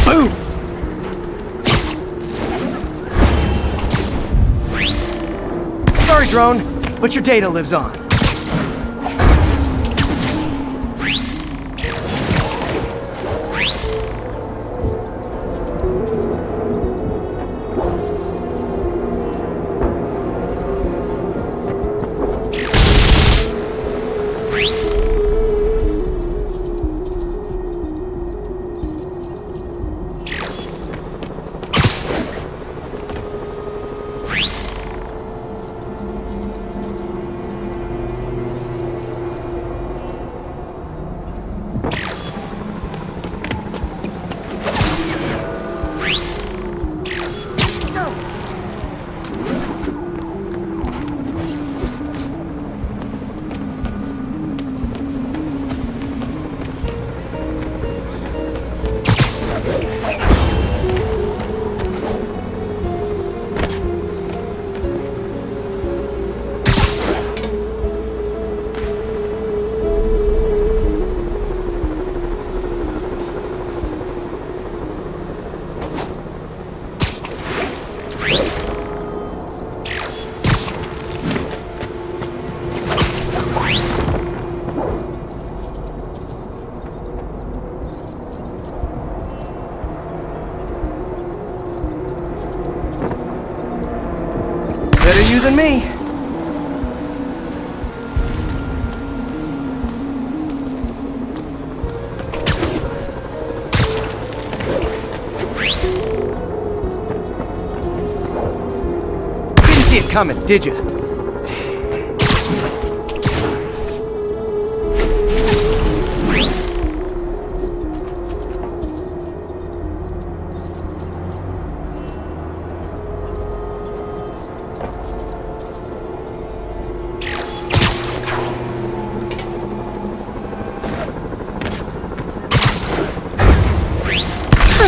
Boom! Sorry, drone, but your data lives on. you than me. Didn't see it coming, did you?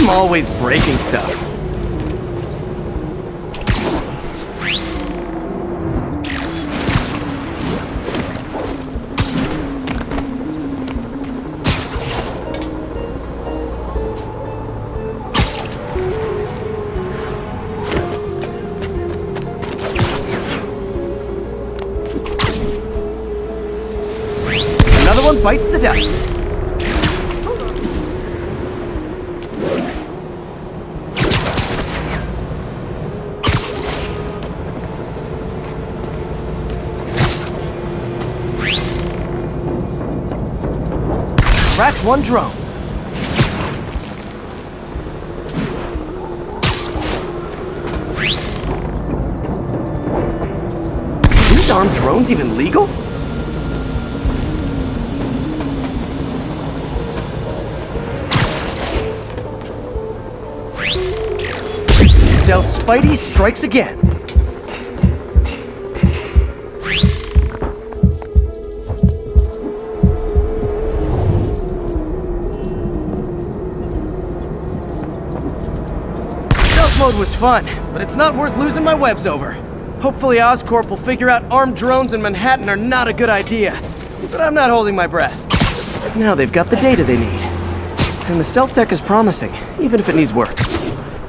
I'm always breaking stuff. Another one bites the dust. Scratch one drone. These armed drones even legal? Stealth Spidey strikes again. Mode was fun, but it's not worth losing my webs over. Hopefully Oscorp will figure out armed drones in Manhattan are not a good idea. But I'm not holding my breath. Now they've got the data they need. And the stealth tech is promising, even if it needs work.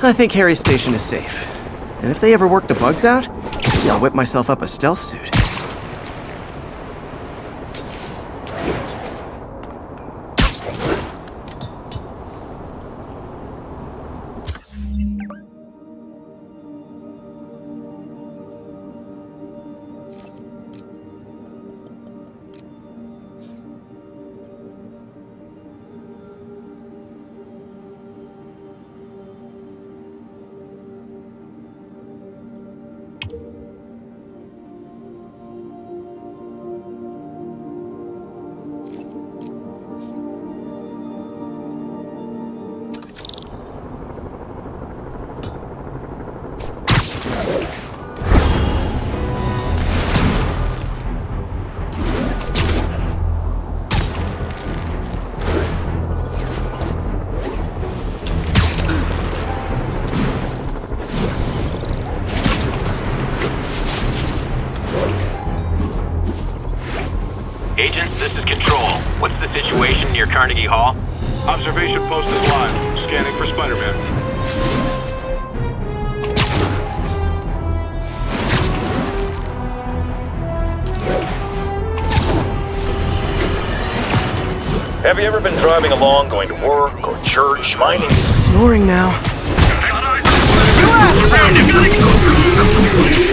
I think Harry's station is safe. And if they ever work the bugs out, maybe I'll whip myself up a stealth suit. Agent, this is Control. What's the situation near Carnegie Hall? Observation post is live. Scanning for Spider-Man. Have you ever been driving along, going to work or church, minding... Snoring now.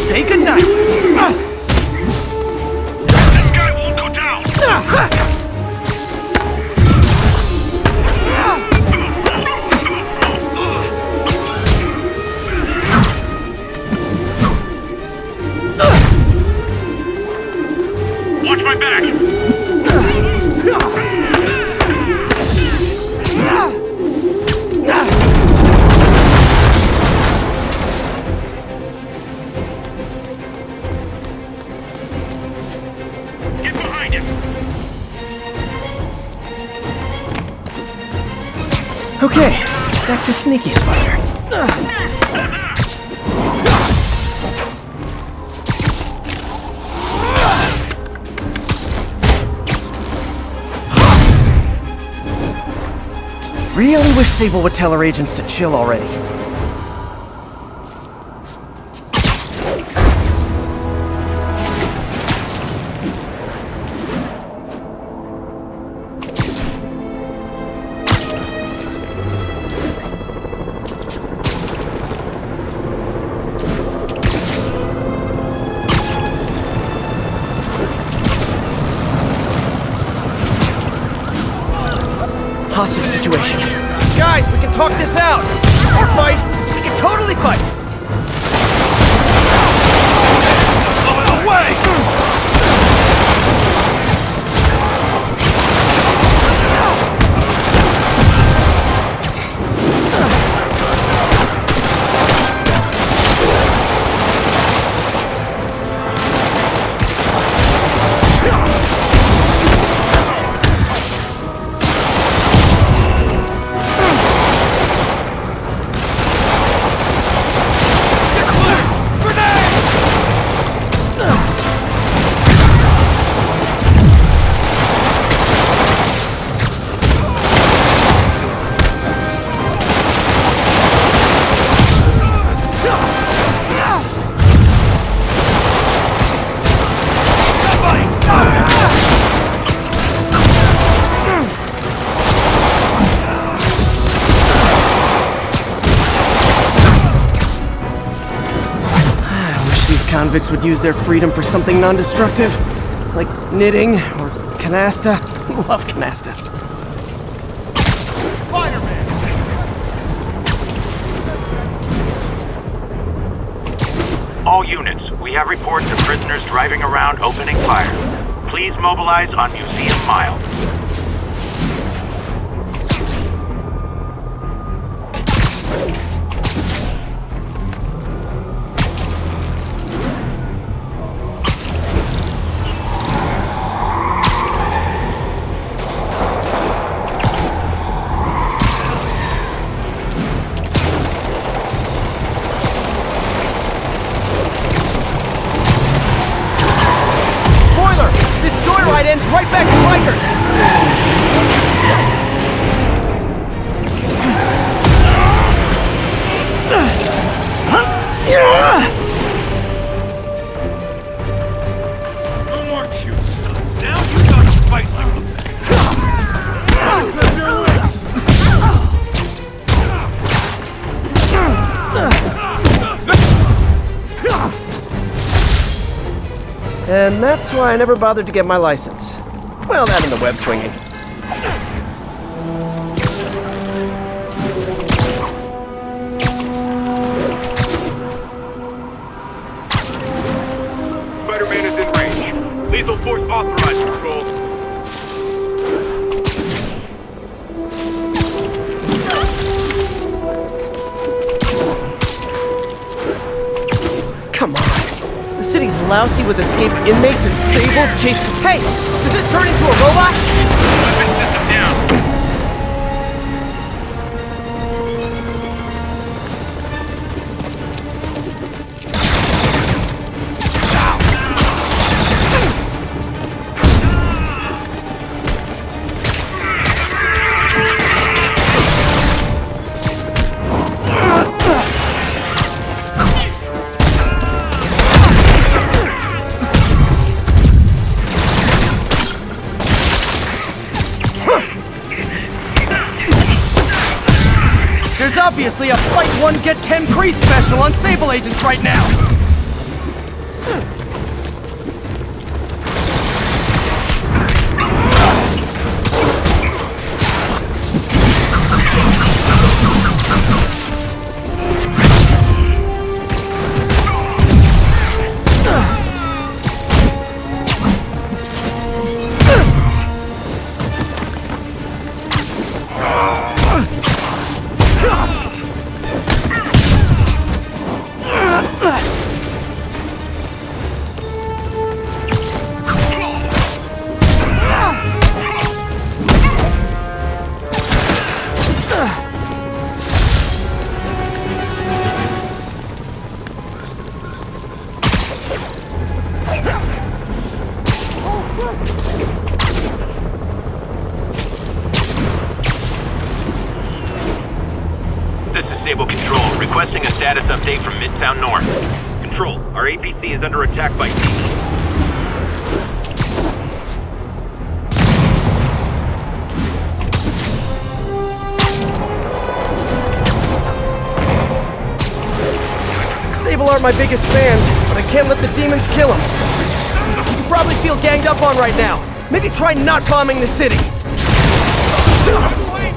Say goodnight. This guy won't go down! Watch my back! Okay, back to Sneaky Spider. Really wish Sable would tell her agents to chill already. Hostage situation. Guys, we can talk this out! Or fight! We can totally fight! Away! Convicts would use their freedom for something non-destructive, like knitting or canasta. Love canasta. Spider-Man! All units, we have reports of prisoners driving around opening fire. Please mobilize on Museum Mile. Right back to Rikers! No more cute stuff. Now you gotta fight like And that's why I never bothered to get my license. Well, that and the web swinging. Spider-Man is in range. Lethal force authorized, Control. Come on. The city's lousy with escaped inmates and sables chasing... Hey! Does this turn into a robot? Weapon system down. There's obviously a fight one get 10 free special on Sable agents right now! This is Sable Control, requesting a status update from Midtown North. Control, our APC is under attack by T. Sable aren't my biggest fans, but I can't let the demons kill them. You probably feel ganged up on right now. Maybe try not bombing the city. Wait!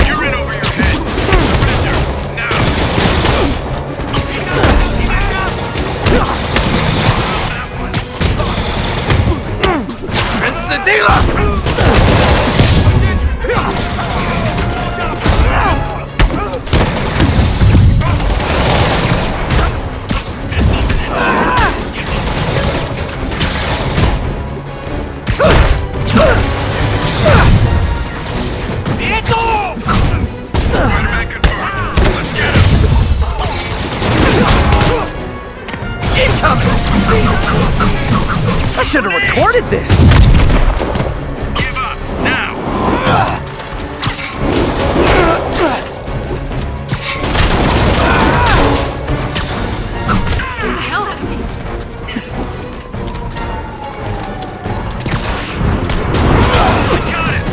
I should have recorded this! Give up, now! Get the hell out of me. Got it!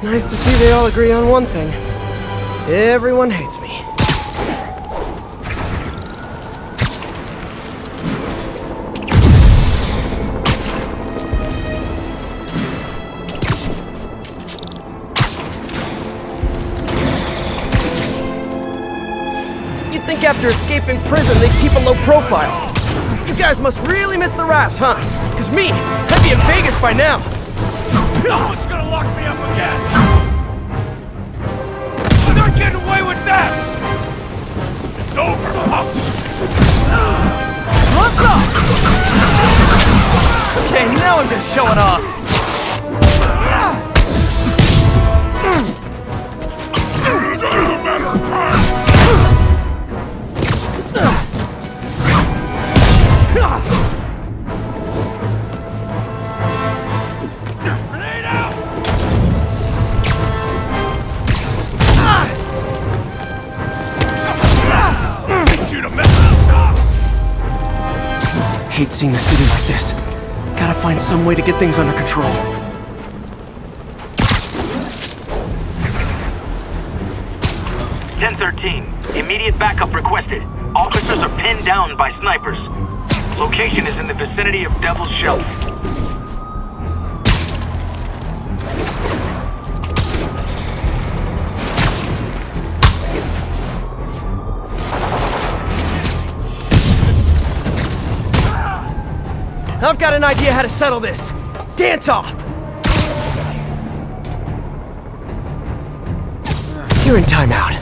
Nice to see they all agree on one thing. Everyone hates me. You'd think after escaping prison they'd keep a low profile. You guys must really miss the raft, huh? Because me, I'd be in Vegas by now. No one's gonna lock me up again! I'm not getting away with that! It's over, huh? What's up? Okay, now I'm just showing off. Hate seeing the city like this. Gotta find some way to get things under control. Immediate backup requested. Officers are pinned down by snipers. Location is in the vicinity of Devil's Shelf. I've got an idea how to settle this. Dance off! You're in timeout.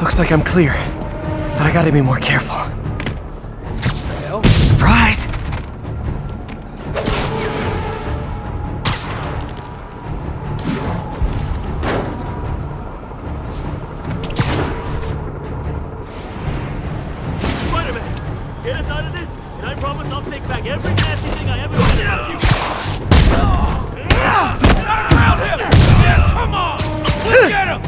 Looks like I'm clear, but I gotta be more careful. Surprise! Spider-Man, get us out of this, and I promise I'll take back every nasty thing I ever did about you. Around him! Yeah, come on! Let's get him!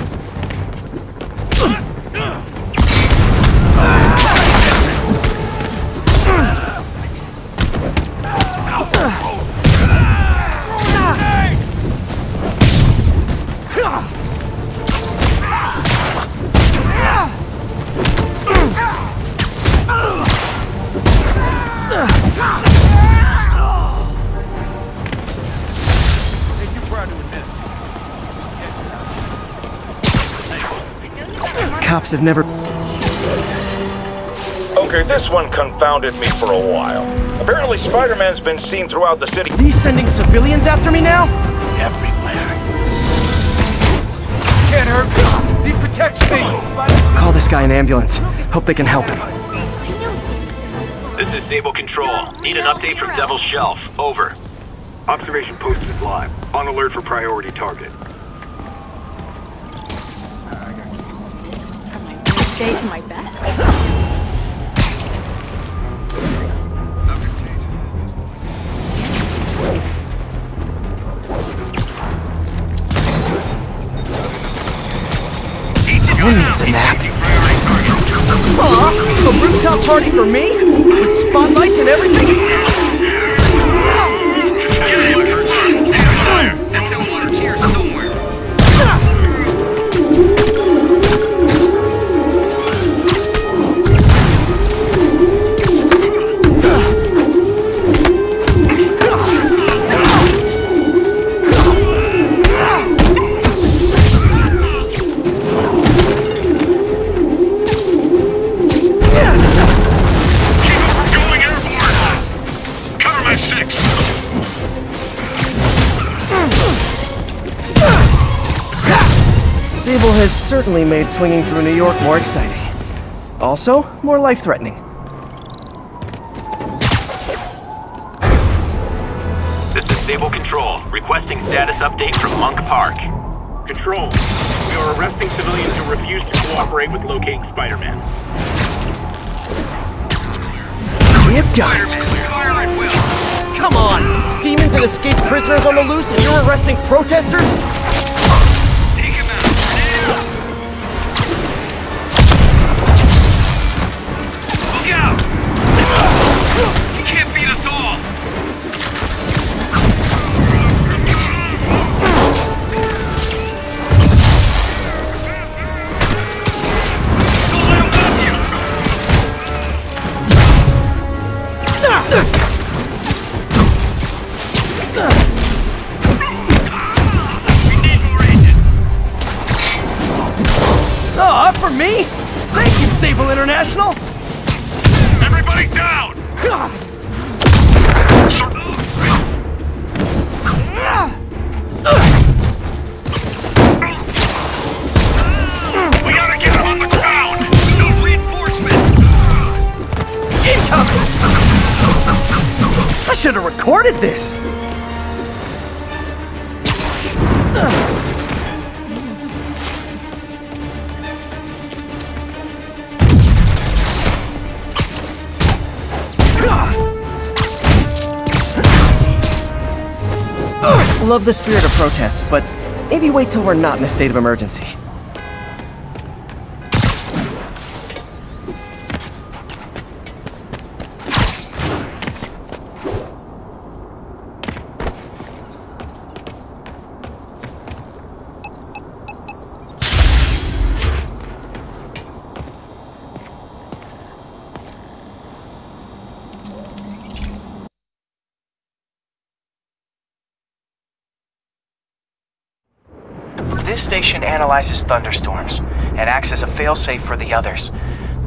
Cops have never... Okay, this one confounded me for a while. Apparently Spider-Man's been seen throughout the city. These sending civilians after me now? Everywhere. Can't hurt me. Need protects me! Call this guy an ambulance. Hope they can help him. This is Sable Control. Need an update from Devil's Shelf. Over. Observation post is live. On alert for priority target. Day to my best. Someone needs a nap. Aw, a rooftop party for me? With spotlights and everything? Sable has certainly made swinging through New York more exciting. Also, more life-threatening. This is Sable Control. Requesting status update from Monk Park. Control. We are arresting civilians who refuse to cooperate with locating Spider-Man. We're done. Come on! Demons and escaped prisoners on the loose and you're arresting protesters? For me? Thank you, Sable International! Everybody down! We gotta get him on the ground! No reinforcements! Incoming! I should have recorded this! Love the spirit of protest, but maybe wait till we're not in a state of emergency. This station analyzes thunderstorms and acts as a failsafe for the others.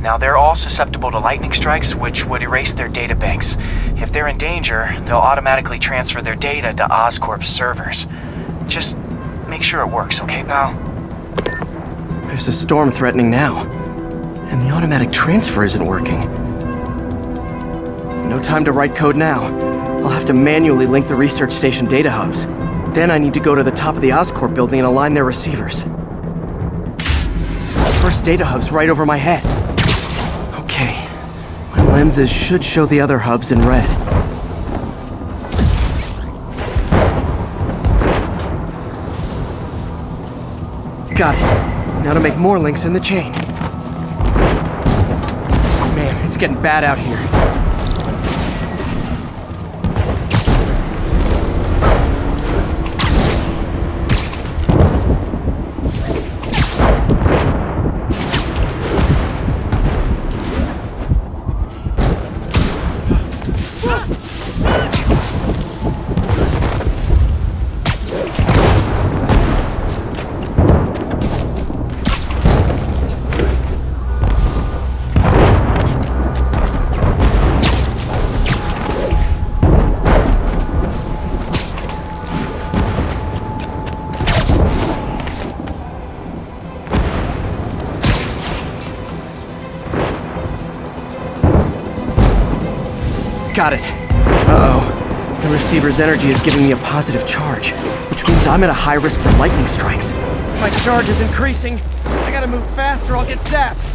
Now, they're all susceptible to lightning strikes, which would erase their databanks. If they're in danger, they'll automatically transfer their data to Oscorp's servers. Just make sure it works, okay, pal? There's a storm threatening now, and the automatic transfer isn't working. No time to write code now. I'll have to manually link the research station data hubs. Then I need to go to the top of the Oscorp building and align their receivers. First data hub's right over my head. Okay, my lenses should show the other hubs in red. Got it. Now to make more links in the chain. Man, it's getting bad out here. Got it. Uh-oh. The receiver's energy is giving me a positive charge, which means I'm at a high risk for lightning strikes. My charge is increasing. I gotta move fast or I'll get zapped.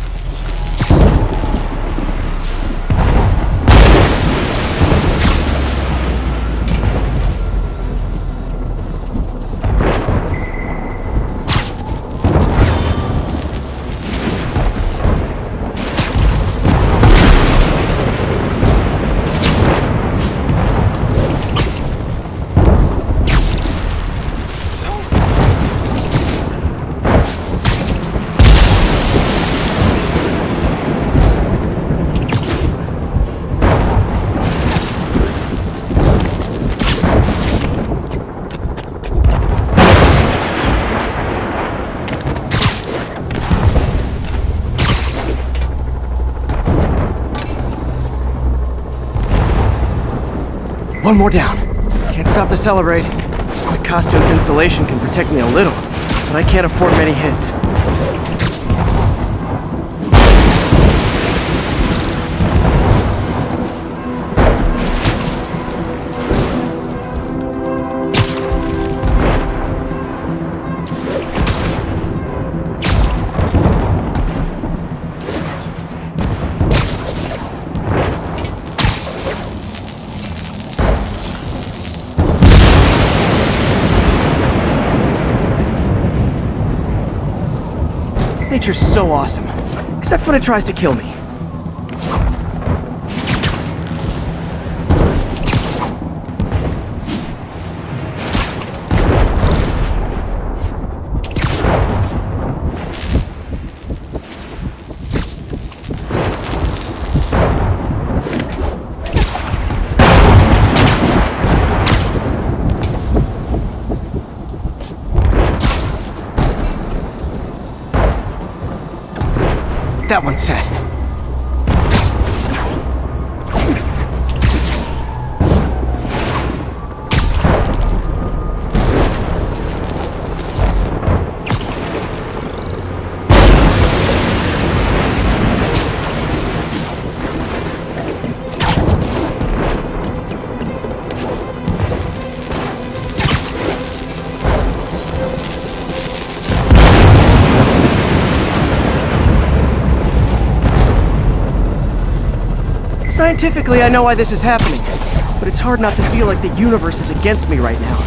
One more down. Can't stop to celebrate. My costume's insulation can protect me a little, but I can't afford many hits. Nature's so awesome, except when it tries to kill me. That one's set. Scientifically, I know why this is happening, but it's hard not to feel like the universe is against me right now.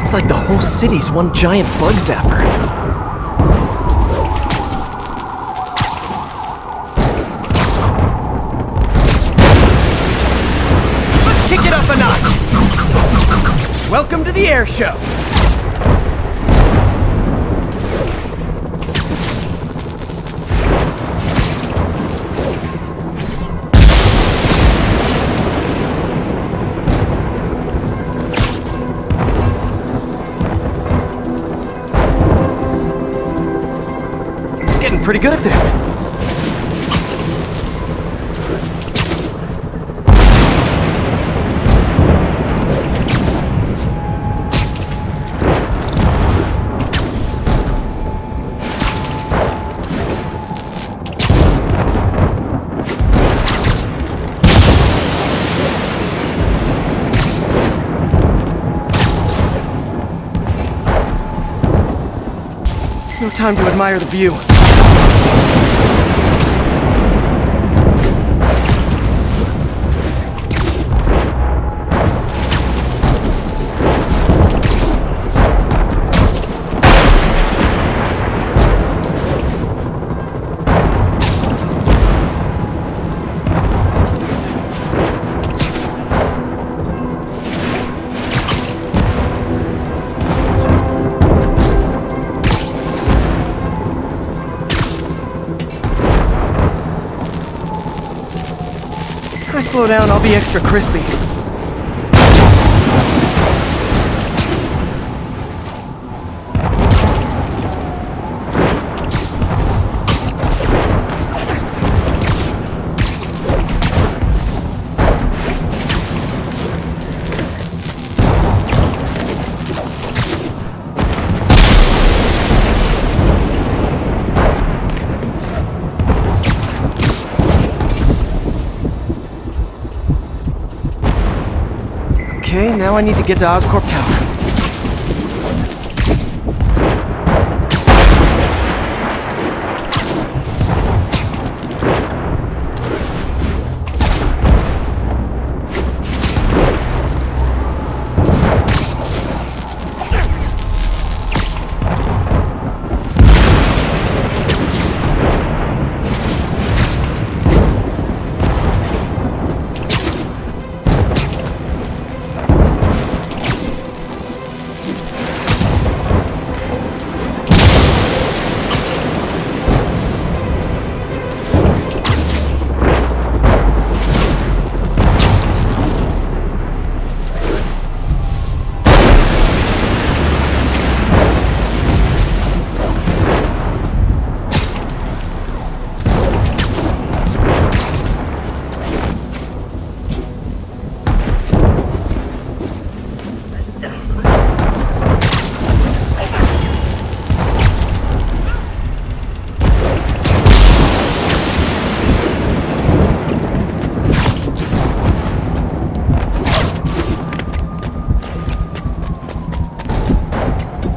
It's like the whole city's one giant bug zapper. Let's kick it up a notch! Welcome to the air show! Pretty good at this. No time to admire the view. If I slow down, I'll be extra crispy. Okay, now I need to get to Oscorp Tower.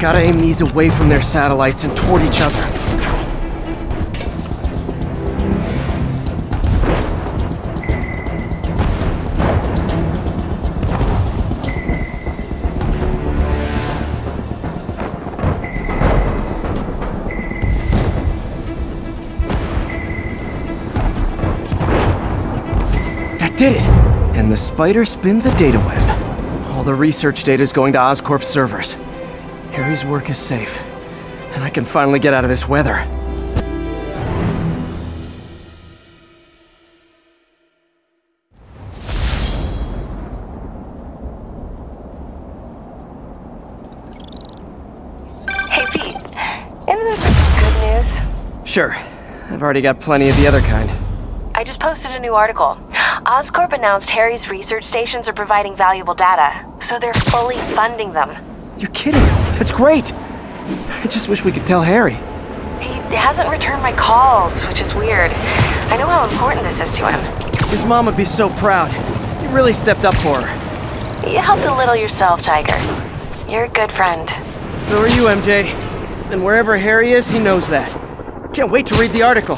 Gotta aim these away from their satellites and toward each other. That did it! And the spider spins a data web. All the research data is going to Oscorp's servers. Harry's work is safe, and I can finally get out of this weather. Hey Pete, isn't this good news? Sure. I've already got plenty of the other kind. I just posted a new article. Oscorp announced Harry's research stations are providing valuable data, so they're fully funding them. You're kidding! That's great! I just wish we could tell Harry. He hasn't returned my calls, which is weird. I know how important this is to him. His mom would be so proud. You really stepped up for her. You helped a little yourself, Tiger. You're a good friend. So are you, MJ. And wherever Harry is, he knows that. Can't wait to read the article.